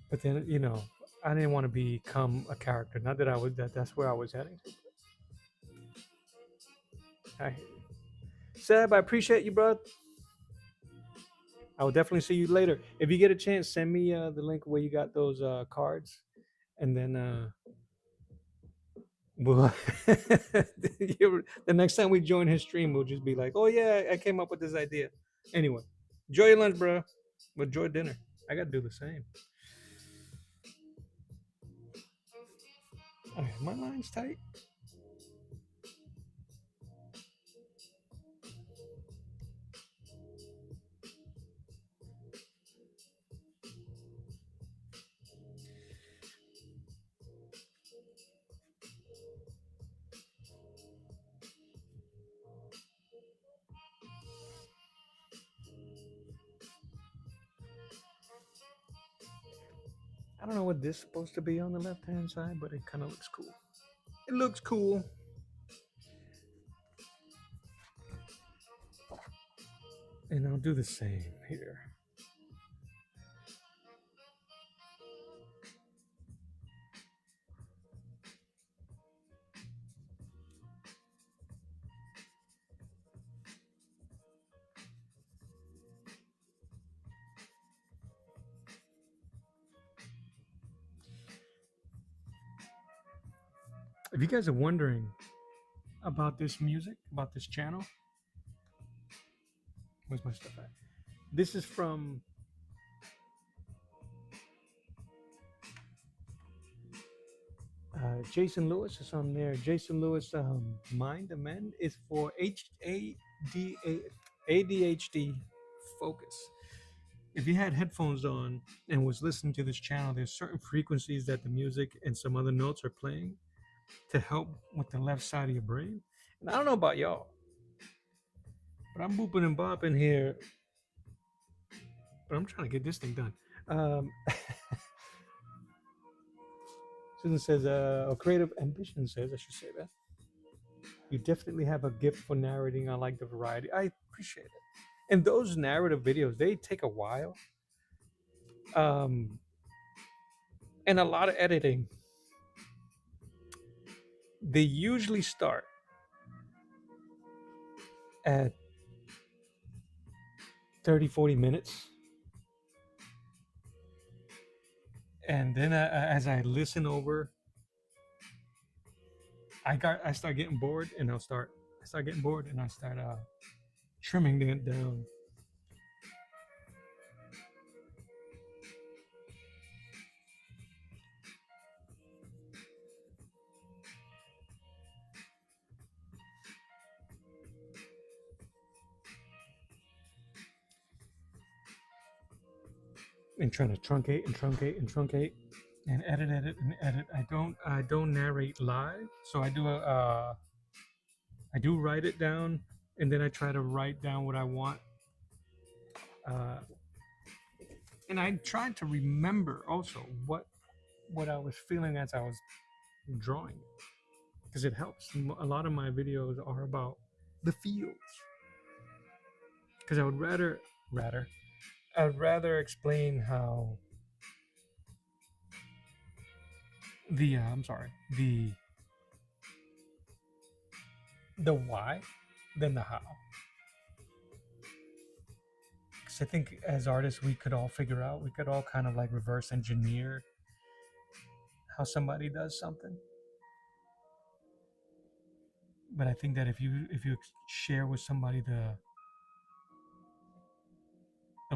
But then, I didn't want to become a character. Not that I was that's where I was heading. I hear you. Seb, I appreciate you, bro. I will definitely see you later. If you get a chance, send me the link where you got those cards, and then we'll the next time we join his stream, we'll just be like, "Oh yeah, I came up with this idea." Anyway, enjoy your lunch, bro. Enjoy dinner. I gotta do the same. My line's tight. I don't know what this is supposed to be on the left hand side, but it kind of looks cool. It looks cool. And I'll do the same here. If you guys are wondering about this music, about this channel, where's my stuff at? This is from Jason Lewis. Is on there. Jason Lewis, Mind Amend is for ADHD focus. If you had headphones on and was listening to this channel, there's certain frequencies that the music and some other notes are playing to help with the left side of your brain. And I don't know about y'all, but I'm booping and bopping here, but I'm trying to get this thing done. Susan says, or creative ambition says, I should say that. You definitely have a gift for narrating. I like the variety. I appreciate it. And those narrative videos, they take a while. Um, and a lot of editing. They usually start at 30, 40 minutes. And then as I listen over, I start getting bored, and I start getting bored, and I start trimming it down. And trying to truncate and truncate and truncate and edit and edit. I don't narrate live, so I do write it down, and then I try to write down what I want. Uh, and I tried to remember also what I was feeling as I was drawing, because it helps. A lot of my videos are about the feels, because I would rather I'd rather explain how I'm sorry, the why than the how. Because I think as artists, we could all figure out, we could all kind of like reverse engineer how somebody does something. But I think that if you share with somebody the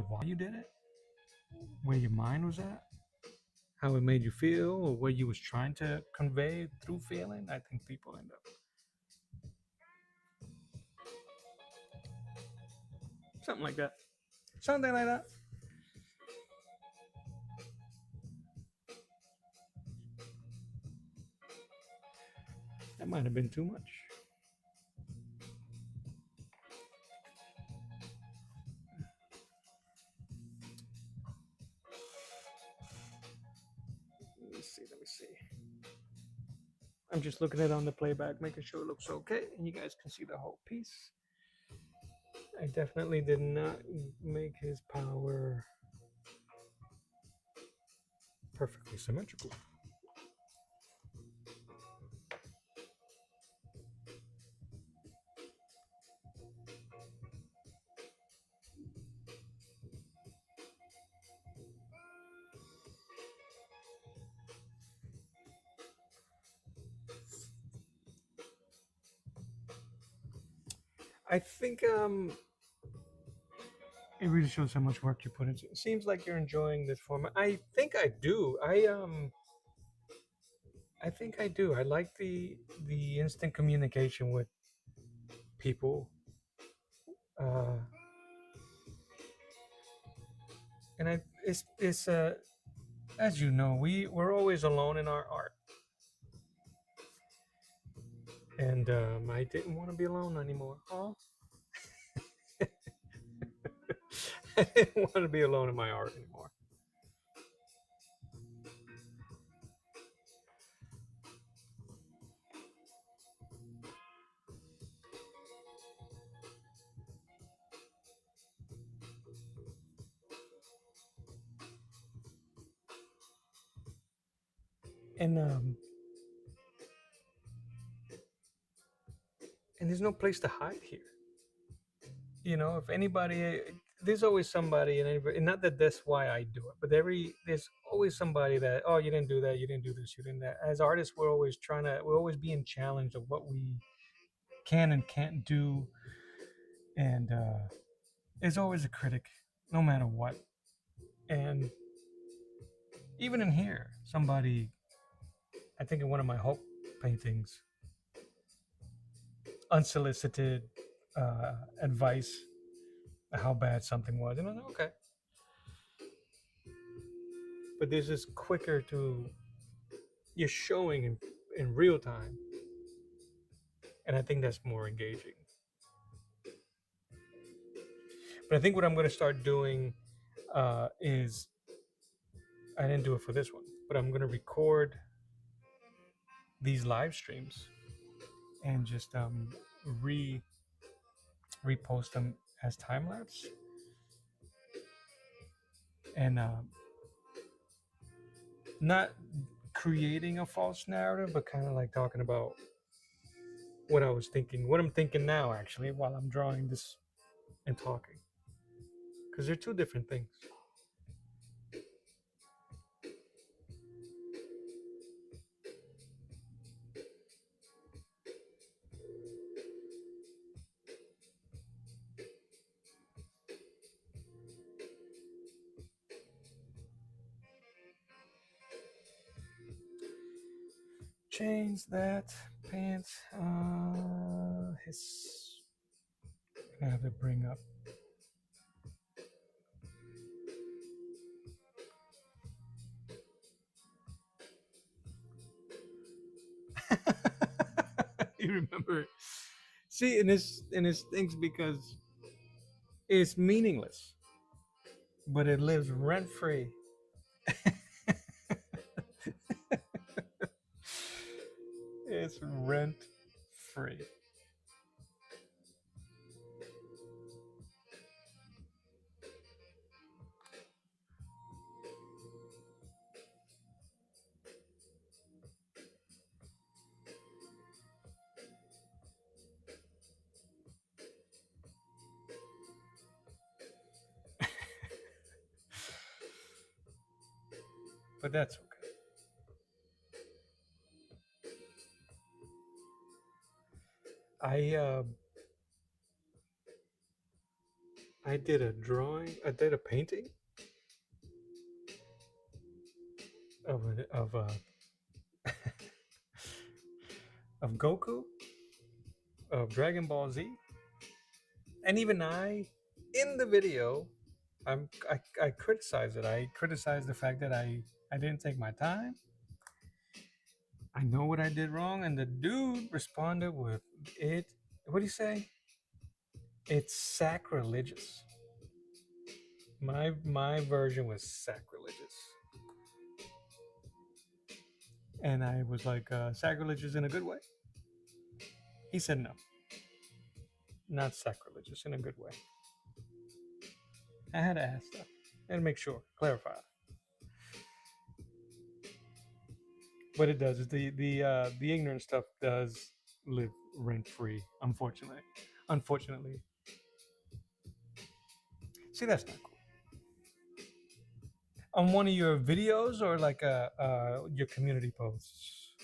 why you did it, where your mind was at, how it made you feel, or what you was trying to convey through feeling, I think people end up something like that, something like that. That might have been too much. see. Let me see. I'm just looking at it on the playback, making sure it looks okay, and you guys can see the whole piece. I definitely did not make his power perfectly symmetrical. I think it really shows how much work you put into it. It seems like you're enjoying this format. I think I do. I think I do. I like the instant communication with people. Uh and I it's as you know, we're always alone in our art. And I didn't want to be alone anymore. Oh, I didn't want to be alone in my art anymore. And and there's no place to hide here. You know, if anybody, there's always somebody, and not that that's why I do it, but there's always somebody that, oh, you didn't do that, you didn't do this, you didn't that. As artists, we're always being challenged of what we can and can't do, and there's always a critic, no matter what. And even in here, somebody, I think in one of my Hope paintings, unsolicited advice how bad something was, and I was like, okay, but this is quicker to you're showing in real time, and I think that's more engaging. But I think what I'm going to start doing is I didn't do it for this one, but I'm going to record these live streams and just re repost them as time lapse, and not creating a false narrative, but kind of like talking about what I was thinking, what I'm thinking now, actually, while I'm drawing this and talking, because they're two different things. Change that pants. His. I have to bring up. You remember? See, and it's things because it's meaningless, but it lives rent free. It's rent free. But that's okay. I I did a drawing. I did a painting of Goku, of Dragon Ball Z, and even in the video, I criticize it. I criticize the fact that I didn't take my time. I know what I did wrong, and the dude responded with it. What do you say? It's sacrilegious. My version was sacrilegious. And I was like, sacrilegious in a good way? He said no, not sacrilegious in a good way. I had to ask though, and make sure, clarify. But it does. The ignorant stuff does live rent free. Unfortunately, unfortunately. See, that's not cool. On one of your videos or like your community posts,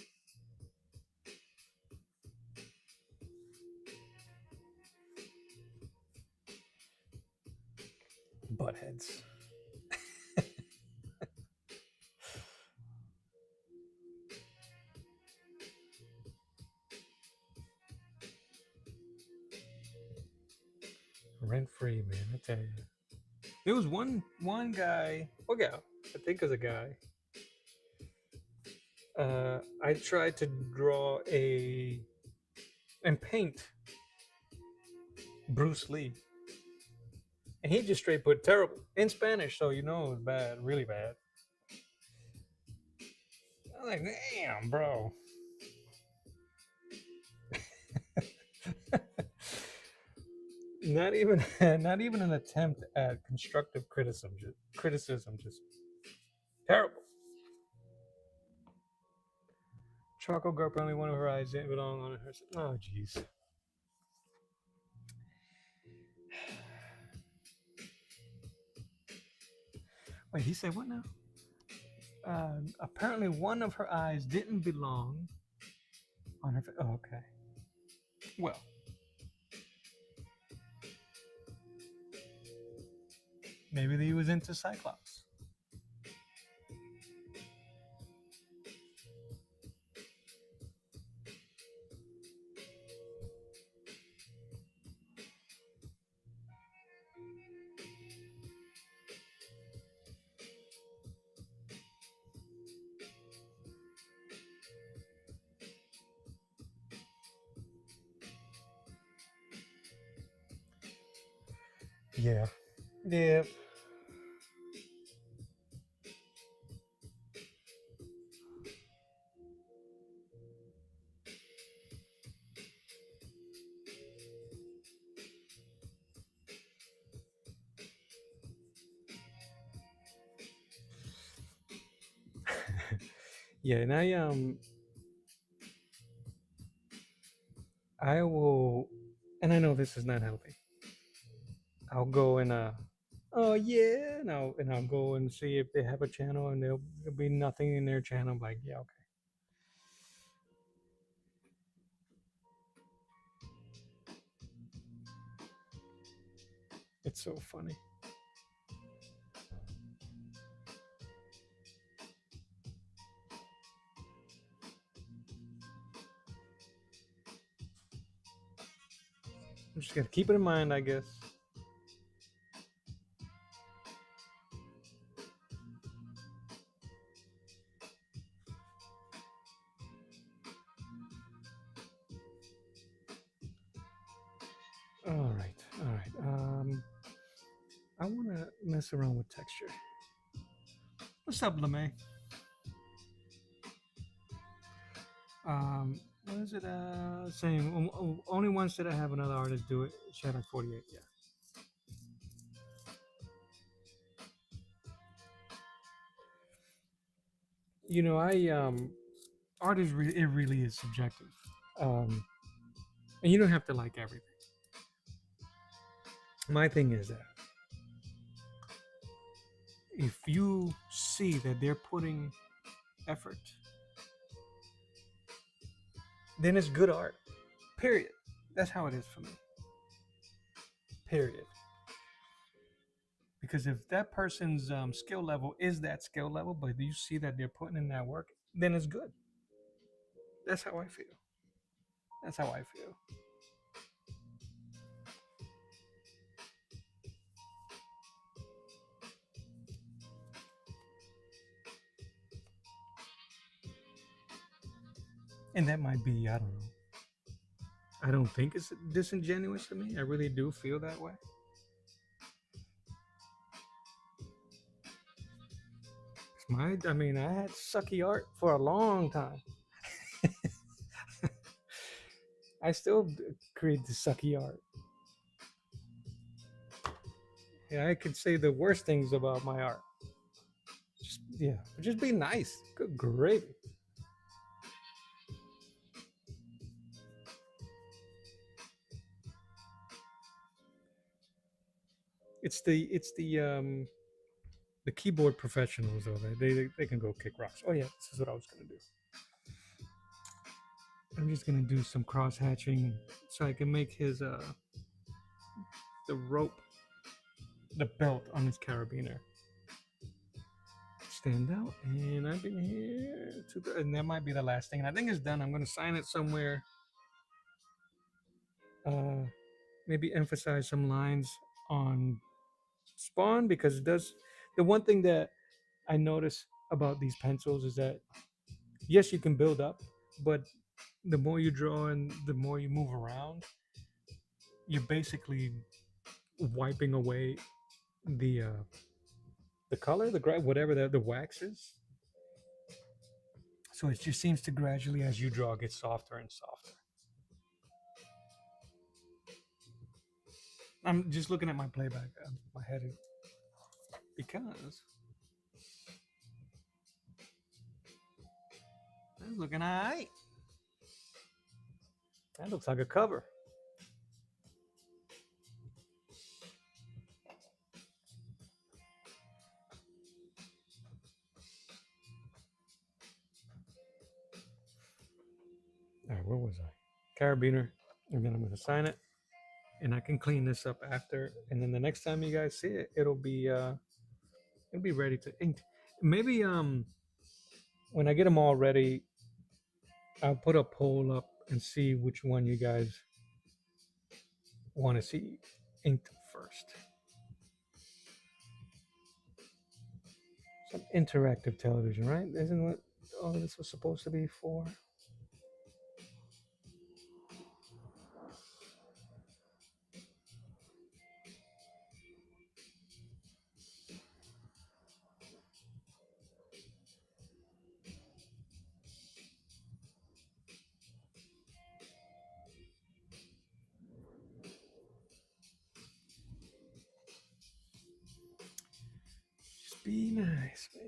buttheads. Rent free, man. I tell you. There was one guy, or gal, I think it was a guy. I tried to draw a and paint Bruce Lee, and he just straight put terrible in Spanish, so you know it was bad, really bad. I'm like, damn, bro. Not even, not even an attempt at constructive criticism, just terrible. Charcoal girl, only one of her eyes didn't belong on her. Oh, jeez. Wait, he said what now? Apparently, one of her eyes didn't belong on her. Oh, okay. Well, maybe he was into Cyclops. Yeah. Yeah. Yeah, and I will, and I know this is not healthy. I'll go and oh yeah, and I'll go and see if they have a channel, and there'll be nothing in their channel. I'm like, yeah, okay. It's so funny. I'm just gonna keep it in mind, I guess. All right, all right. I want to mess around with texture. What's up, LeMay? What is it? Saying only once did I have another artist do it. Shadow 48. Yeah. You know, art is it really is subjective. Um, and you don't have to like everything. My thing is that if you see that they're putting effort, then it's good art. Period. That's how it is for me. Period. Because if that person's skill level is that skill level, but you see that they're putting in that work, then it's good. That's how I feel. That's how I feel. And that might be, I don't know. I don't think it's disingenuous to me. I really do feel that way. I mean, I had sucky art for a long time. I still create the sucky art. Yeah, I could say the worst things about my art. Just, yeah, just be nice. Good gravy. It's the keyboard professionals though. They can go kick rocks. Oh yeah, this is what I was gonna do. I'm just gonna do some cross hatching so I can make his the rope, the belt on his carabiner stand out. And I've been here and that might be the last thing. And I think it's done. I'm gonna sign it somewhere. Uh, Maybe emphasize some lines on Spawn because it does. The one thing that I notice about these pencils is that yes, you can build up, but the more you draw and the more you move around, you're basically wiping away the color, whatever the wax is. So it just seems to gradually, as you draw, get softer and softer. I'm just looking at my playback, my head, because that's looking alright. That looks like a cover. All right, where was I? Carabiner, and then I'm gonna sign it, and I can clean this up after. And then the next time you guys see it, it'll be ready to ink. Maybe when I get them all ready, I'll put a poll up and see which one you guys want to see inked first. Some interactive television, right? Isn't what all this was supposed to be for? Just be nice, man.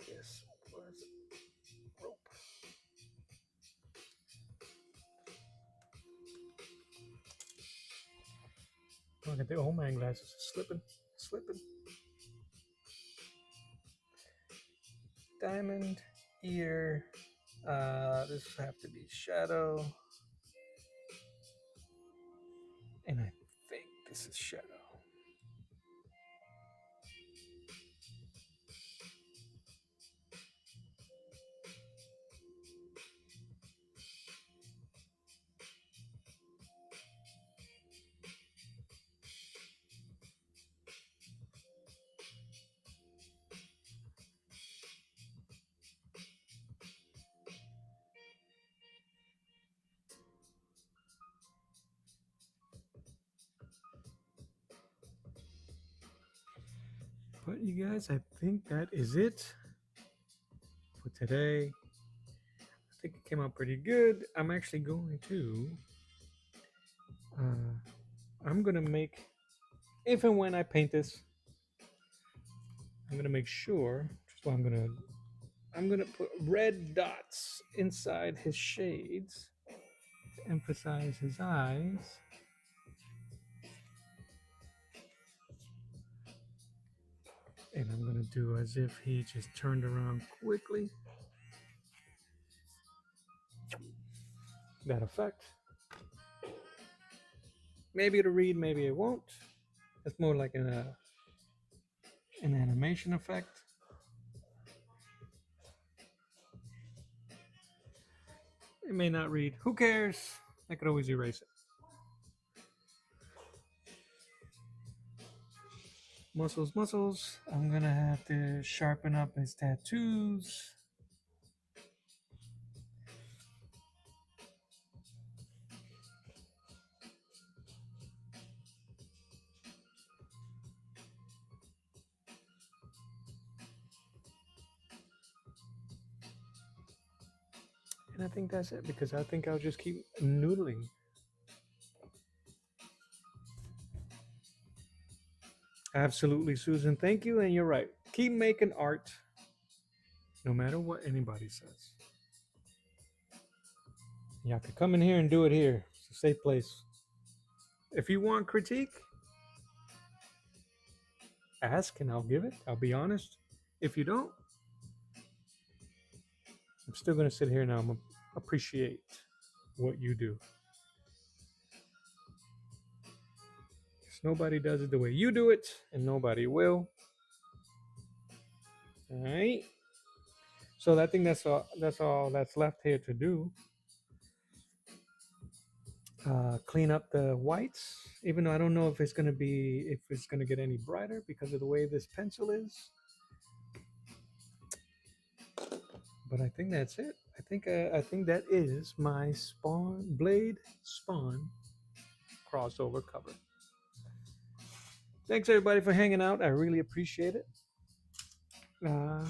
This was rope. Look at the old man glasses slipping, slipping. Diamond ear. This have to be shadow, and I think this is shadow. But you guys, I think that is it for today. I think it came out pretty good. I'm actually going to. Uh, I'm gonna make if and when I paint this, I'm gonna make sure. So I'm gonna put red dots inside his shades to emphasize his eyes. And I'm going to do as if he just turned around quickly. That effect. Maybe it'll read, maybe it won't. It's more like an animation effect. It may not read. Who cares? I could always erase it. Muscles, muscles. I'm going to have to sharpen up his tattoos. And I think that's it because I think I'll just keep noodling. Absolutely, Susan. Thank you. And you're right. Keep making art no matter what anybody says. Y'all can come in here and do it here. It's a safe place. If you want critique, ask and I'll give it. I'll be honest. If you don't, I'm still going to sit here and I'm appreciate what you do. Because nobody does it the way you do it, and nobody will. All right. So I think that's all. That's all that's left here to do. Clean up the whites, even though I don't know if it's gonna get any brighter because of the way this pencil is. But I think that's it. I think that is my Spawn Blade Spawn crossover cover. Thanks everybody for hanging out. I really appreciate it. Uh,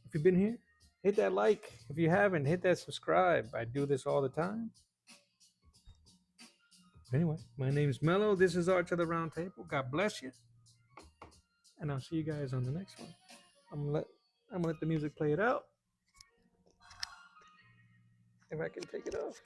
if you've been here, hit that like. If you haven't, hit that subscribe. I do this all the time. Anyway, my name is Mello. This is Art to the Round Table. God bless you, and I'll see you guys on the next one. I'm gonna let the music play it out. If I can take it off.